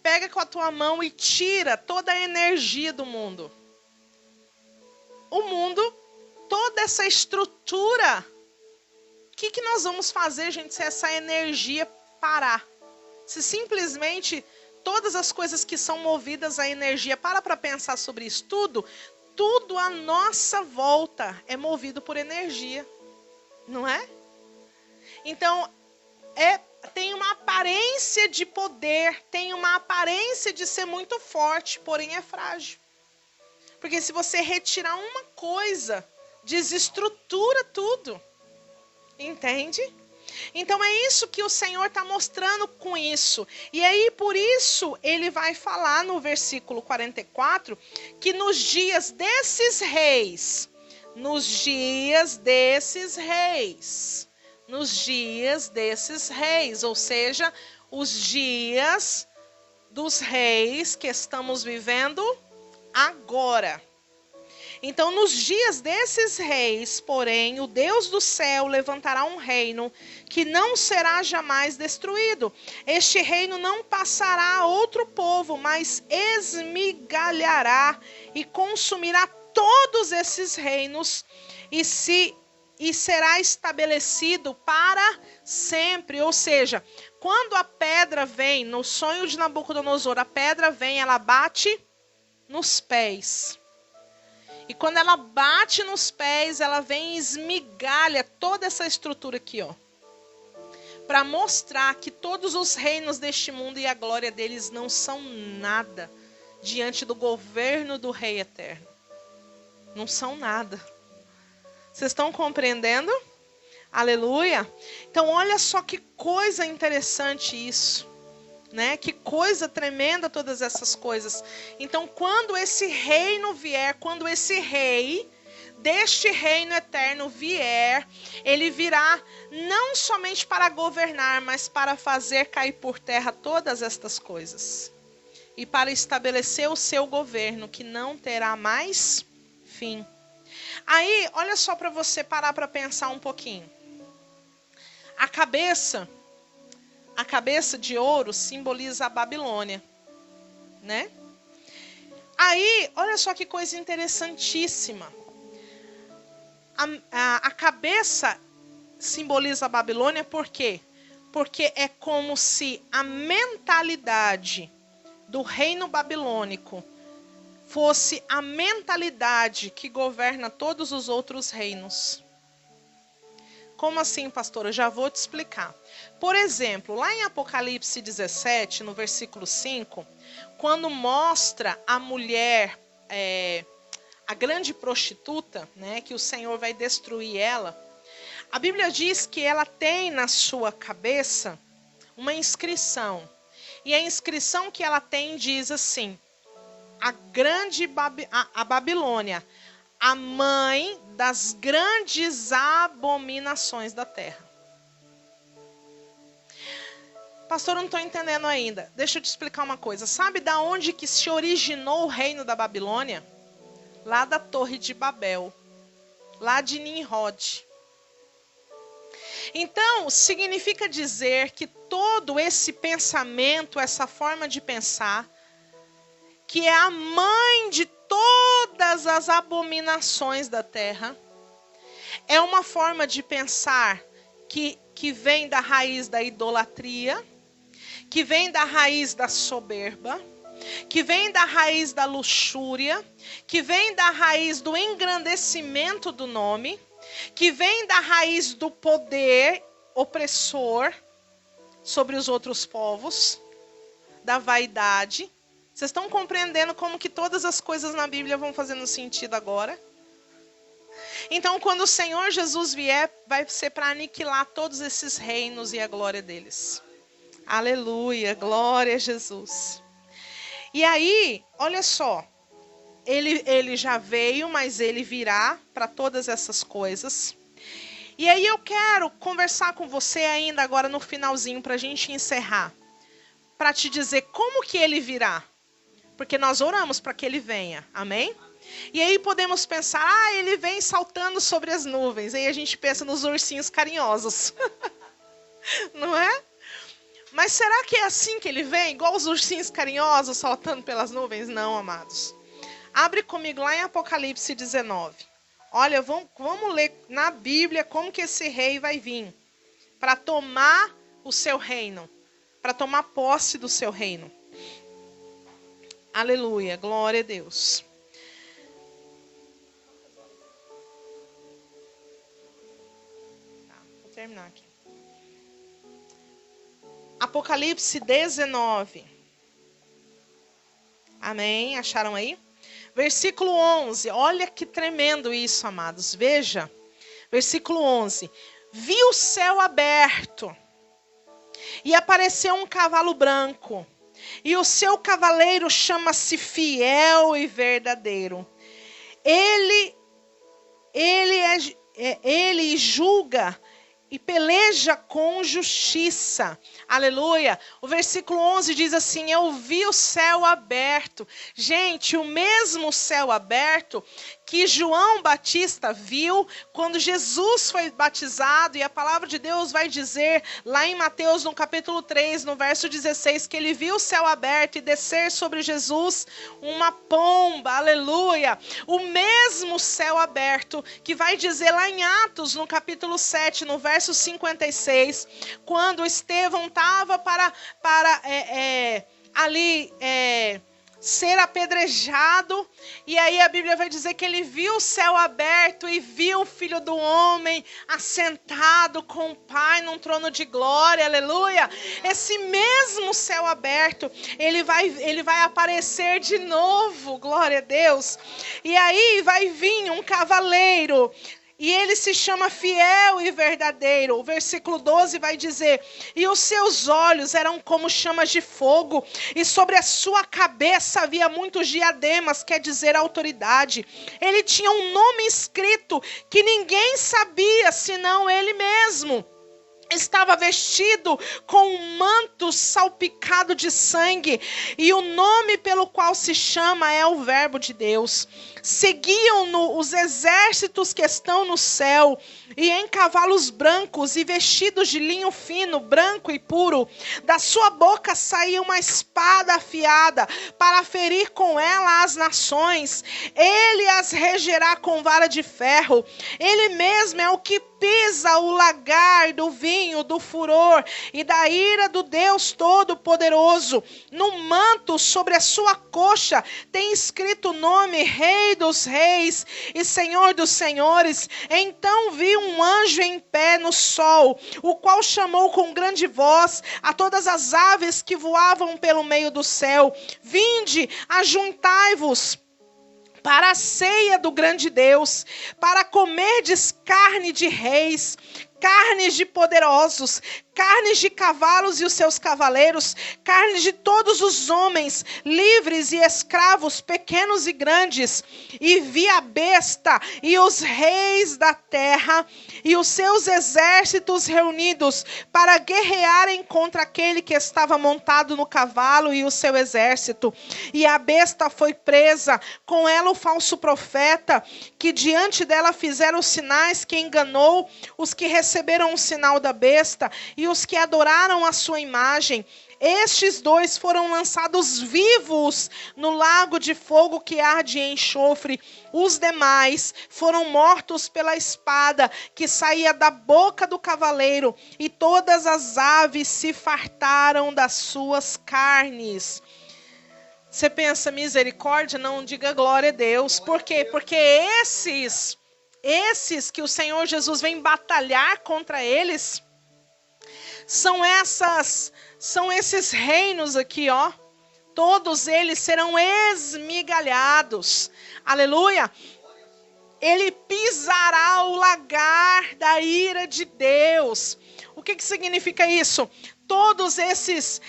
pega com a tua mão e tira toda a energia do mundo. O mundo, toda essa estrutura, o que nós vamos fazer, gente, se essa energia parar? Se simplesmente todas as coisas que são movidas à energia, para pensar sobre isso, tudo à nossa volta é movido por energia, não é? Então, tem uma aparência de poder, tem uma aparência de ser muito forte, porém é frágil. Porque se você retirar uma coisa, desestrutura tudo. Entende? Então é isso que o Senhor está mostrando com isso. E aí por isso ele vai falar no versículo 44 que nos dias desses reis, ou seja, os dias dos reis que estamos vivendo agora. Então, nos dias desses reis, porém, o Deus do céu levantará um reino que não será jamais destruído. Este reino não passará a outro povo, mas esmigalhará e consumirá todos esses reinos e será estabelecido para sempre. Ou seja, quando a pedra vem, no sonho de Nabucodonosor, a pedra vem, ela bate nos pés. E quando ela bate nos pés, ela vem e esmigalha toda essa estrutura aqui, ó. Para mostrar que todos os reinos deste mundo e a glória deles não são nada diante do governo do Rei Eterno. Não são nada. Vocês estão compreendendo? Aleluia. Então, olha só que coisa interessante isso. Né? Que coisa tremenda todas essas coisas. Então, quando esse reino vier, quando esse rei deste reino eterno vier, ele virá não somente para governar, mas para fazer cair por terra todas estas coisas. E para estabelecer o seu governo, que não terá mais fim. Aí, olha só para você parar para pensar um pouquinho. A cabeça de ouro simboliza a Babilônia, né? Aí, olha só que coisa interessantíssima. A cabeça simboliza a Babilônia por quê? Porque é como se a mentalidade do reino babilônico fosse a mentalidade que governa todos os outros reinos. Como assim, pastora? Eu já vou te explicar. Por exemplo, lá em Apocalipse 17, no versículo 5, quando mostra a mulher, a grande prostituta, né, que o Senhor vai destruir ela, a Bíblia diz que ela tem na sua cabeça uma inscrição. E a inscrição que ela tem diz assim: a Babilônia, a mãe das grandes abominações da terra. Pastor, eu não estou entendendo ainda. Deixa eu te explicar uma coisa. Sabe da onde que se originou o reino da Babilônia? Lá da Torre de Babel. Lá de Nimrod. Então, significa dizer que todo esse pensamento, essa forma de pensar, que é a mãe de todas as abominações da terra, é uma forma de pensar que vem da raiz da idolatria, que vem da raiz da soberba, que vem da raiz da luxúria, que vem da raiz do engrandecimento do nome, que vem da raiz do poder opressor sobre os outros povos, da vaidade. Vocês estão compreendendo como que todas as coisas na Bíblia vão fazendo sentido agora? Então, quando o Senhor Jesus vier, vai ser para aniquilar todos esses reinos e a glória deles. Aleluia, glória a Jesus. E aí, olha só, ele já veio, mas ele virá para todas essas coisas. E aí eu quero conversar com você ainda agora no finalzinho, para a gente encerrar. Para te dizer como que ele virá. Porque nós oramos para que ele venha, amém? E aí podemos pensar, ele vem saltando sobre as nuvens. Aí a gente pensa nos ursinhos carinhosos. Não é? Mas será que é assim que ele vem? Igual os ursinhos carinhosos saltando pelas nuvens? Não, amados. Abre comigo lá em Apocalipse 19. Olha, vamos ler na Bíblia como que esse rei vai vir. Para tomar o seu reino. Para tomar posse do seu reino. Aleluia, glória a Deus. Tá, vou terminar aqui. Apocalipse 19. Amém? Acharam aí? Versículo 11. Olha que tremendo isso, amados. Veja. Versículo 11. Vi o céu aberto. E apareceu um cavalo branco. E o seu cavaleiro chama-se Fiel e Verdadeiro. Ele julga e peleja com justiça. Aleluia. O versículo 11 diz assim: eu vi o céu aberto. Gente, o mesmo céu aberto que João Batista viu quando Jesus foi batizado. E a palavra de Deus vai dizer lá em Mateus, no capítulo 3, no verso 16, que ele viu o céu aberto e descer sobre Jesus uma pomba. Aleluia. O mesmo céu aberto que vai dizer lá em Atos, no capítulo 7, no verso 56, quando Estevão estava para ser apedrejado, e aí a Bíblia vai dizer que ele viu o céu aberto e viu o Filho do Homem assentado com o Pai num trono de glória, aleluia. Esse mesmo céu aberto, ele vai aparecer de novo, glória a Deus. E aí vai vir um cavaleiro, e ele se chama Fiel e Verdadeiro. O versículo 12 vai dizer: e os seus olhos eram como chamas de fogo, e sobre a sua cabeça havia muitos diademas, quer dizer, autoridade. Ele tinha um nome escrito que ninguém sabia, senão ele mesmo. Estava vestido com um manto salpicado de sangue, e o nome pelo qual se chama é o Verbo de Deus. Seguiam-no os exércitos que estão no céu, e em cavalos brancos e vestidos de linho fino, branco e puro. Da sua boca saía uma espada afiada, para ferir com ela as nações. Ele as regerá com vara de ferro. Ele mesmo é o que pisa o lagar do vinho, do furor e da ira do Deus Todo-Poderoso. No manto sobre a sua coxa tem escrito o nome: Rei dos Reis e Senhor dos Senhores. Então vi um anjo em pé no sol, o qual chamou com grande voz a todas as aves que voavam pelo meio do céu: vinde, ajuntai-vos para a ceia do grande Deus, para comerdes carne de reis, carnes de poderosos, carnes de cavalos e os seus cavaleiros, carnes de todos os homens, livres e escravos, pequenos e grandes. E vi a besta e os reis da terra e os seus exércitos reunidos para guerrearem contra aquele que estava montado no cavalo e o seu exército. E a besta foi presa, com ela o falso profeta, que diante dela fizeram os sinais, que enganou os que receberam o sinal da besta e os que adoraram a sua imagem. Estes dois foram lançados vivos no lago de fogo que arde em enxofre. Os demais foram mortos pela espada que saía da boca do cavaleiro, e todas as aves se fartaram das suas carnes. Você pensa, misericórdia? Não, diga glória a Deus. Por quê? Porque esses que o Senhor Jesus vem batalhar contra eles, são esses reinos aqui, ó. Todos eles serão esmigalhados. Aleluia. Ele pisará o lagar da ira de Deus. O que significa isso? Todos esses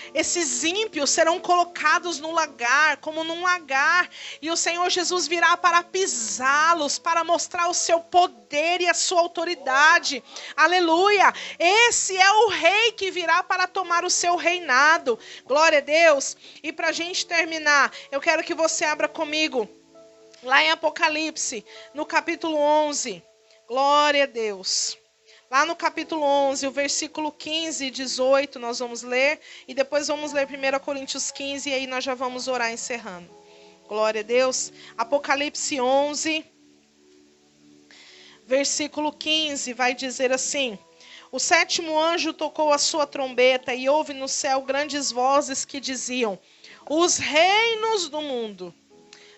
ímpios serão colocados no lagar, como num lagar, e o Senhor Jesus virá para pisá-los, para mostrar o seu poder e a sua autoridade. Aleluia! Esse é o rei que virá para tomar o seu reinado. Glória a Deus! E para a gente terminar, eu quero que você abra comigo, lá em Apocalipse, no capítulo 11. Glória a Deus! Lá no capítulo 11, o versículo 15 e 18, nós vamos ler. E depois vamos ler 1 Coríntios 15, e aí nós já vamos orar encerrando. Glória a Deus. Apocalipse 11, versículo 15, vai dizer assim: o sétimo anjo tocou a sua trombeta, e houve no céu grandes vozes que diziam: os reinos do mundo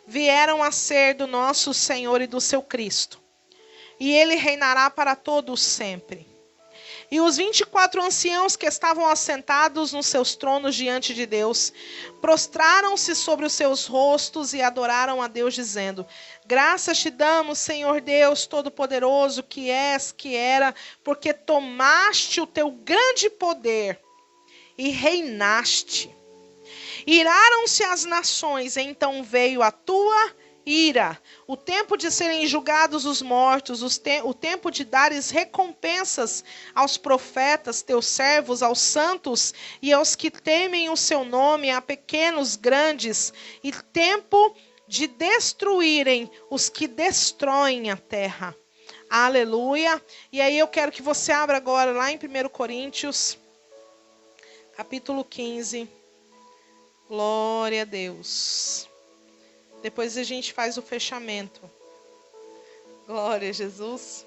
vieram a ser do nosso Senhor e do seu Cristo, e ele reinará para todos sempre. E os 24 anciãos que estavam assentados nos seus tronos diante de Deus, prostraram-se sobre os seus rostos e adoraram a Deus, dizendo: graças te damos, Senhor Deus Todo-Poderoso, que és, que era, porque tomaste o teu grande poder e reinaste. Iraram-se as nações, então veio a tua ira, o tempo de serem julgados os mortos, o tempo de dares recompensas aos profetas, teus servos, aos santos e aos que temem o seu nome, a pequenos, grandes, e tempo de destruírem os que destroem a terra. Aleluia! E aí eu quero que você abra agora lá em 1 Coríntios, capítulo 15. Glória a Deus. Depois a gente faz o fechamento. Glória a Jesus.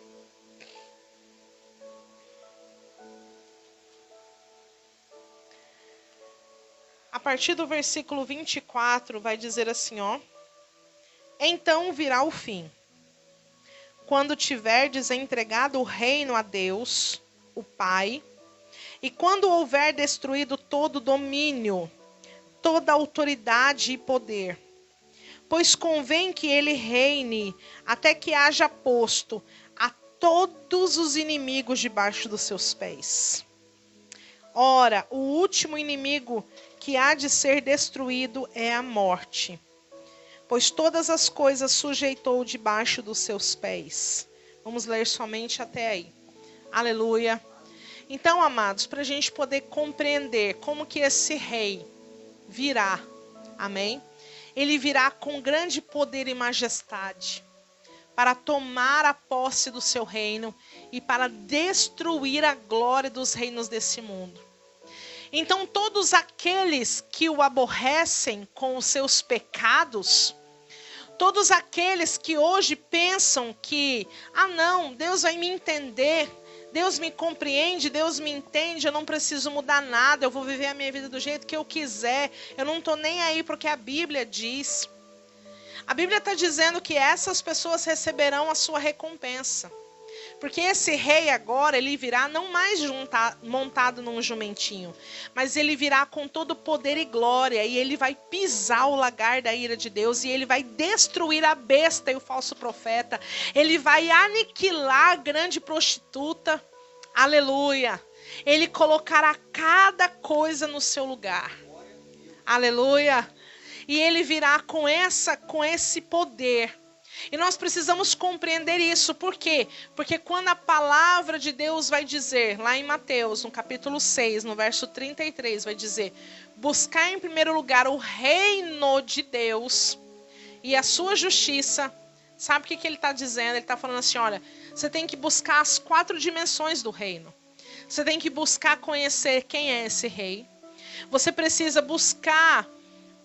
A partir do versículo 24 vai dizer assim, ó: então virá o fim, quando tiverdes entregado o reino a Deus, o Pai, e quando houver destruído todo domínio, toda autoridade e poder. Pois convém que ele reine até que haja posto a todos os inimigos debaixo dos seus pés. Ora, o último inimigo que há de ser destruído é a morte, pois todas as coisas sujeitou debaixo dos seus pés. Vamos ler somente até aí. Aleluia. Então, amados, para a gente poder compreender como que esse rei virá, amém? Ele virá com grande poder e majestade para tomar a posse do seu reino e para destruir a glória dos reinos desse mundo. Então todos aqueles que o aborrecem com os seus pecados, todos aqueles que hoje pensam que, não, Deus vai me entender, Deus me compreende, Deus me entende, eu não preciso mudar nada, eu vou viver a minha vida do jeito que eu quiser, eu não estou nem aí porque a Bíblia diz. A Bíblia está dizendo que essas pessoas receberão a sua recompensa. Porque esse rei agora, ele virá não mais montado num jumentinho, mas ele virá com todo poder e glória, e ele vai pisar o lagar da ira de Deus, e ele vai destruir a besta e o falso profeta, ele vai aniquilar a grande prostituta, aleluia. Ele colocará cada coisa no seu lugar. Aleluia. E ele virá com esse poder. E nós precisamos compreender isso. Por quê? Porque quando a palavra de Deus vai dizer, lá em Mateus, no capítulo 6, no verso 33, vai dizer: buscar em primeiro lugar o reino de Deus e a sua justiça. Sabe o que ele está dizendo? Ele está falando assim, olha, você tem que buscar as 4 dimensões do reino. Você tem que buscar conhecer quem é esse rei. Você precisa buscar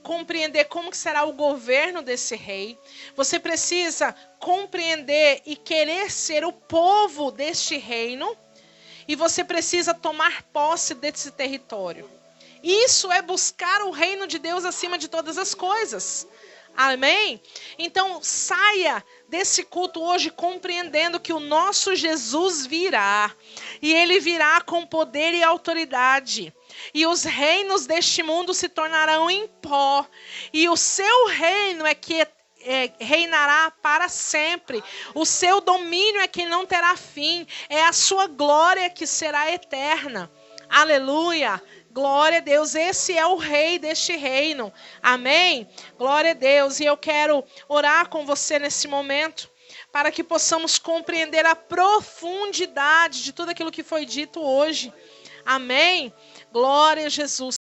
compreender como que será o governo desse rei. Você precisa compreender e querer ser o povo deste reino. E você precisa tomar posse desse território. Isso é buscar o reino de Deus acima de todas as coisas. Amém? Então saia desse culto hoje compreendendo que o nosso Jesus virá. E ele virá com poder e autoridade. E os reinos deste mundo se tornarão em pó. E o seu reino é que reinará para sempre. O seu domínio é que não terá fim. É a sua glória que será eterna. Aleluia. Glória a Deus. Esse é o rei deste reino. Amém? Glória a Deus. E eu quero orar com você nesse momento, para que possamos compreender a profundidade de tudo aquilo que foi dito hoje. Amém? Glória a Jesus.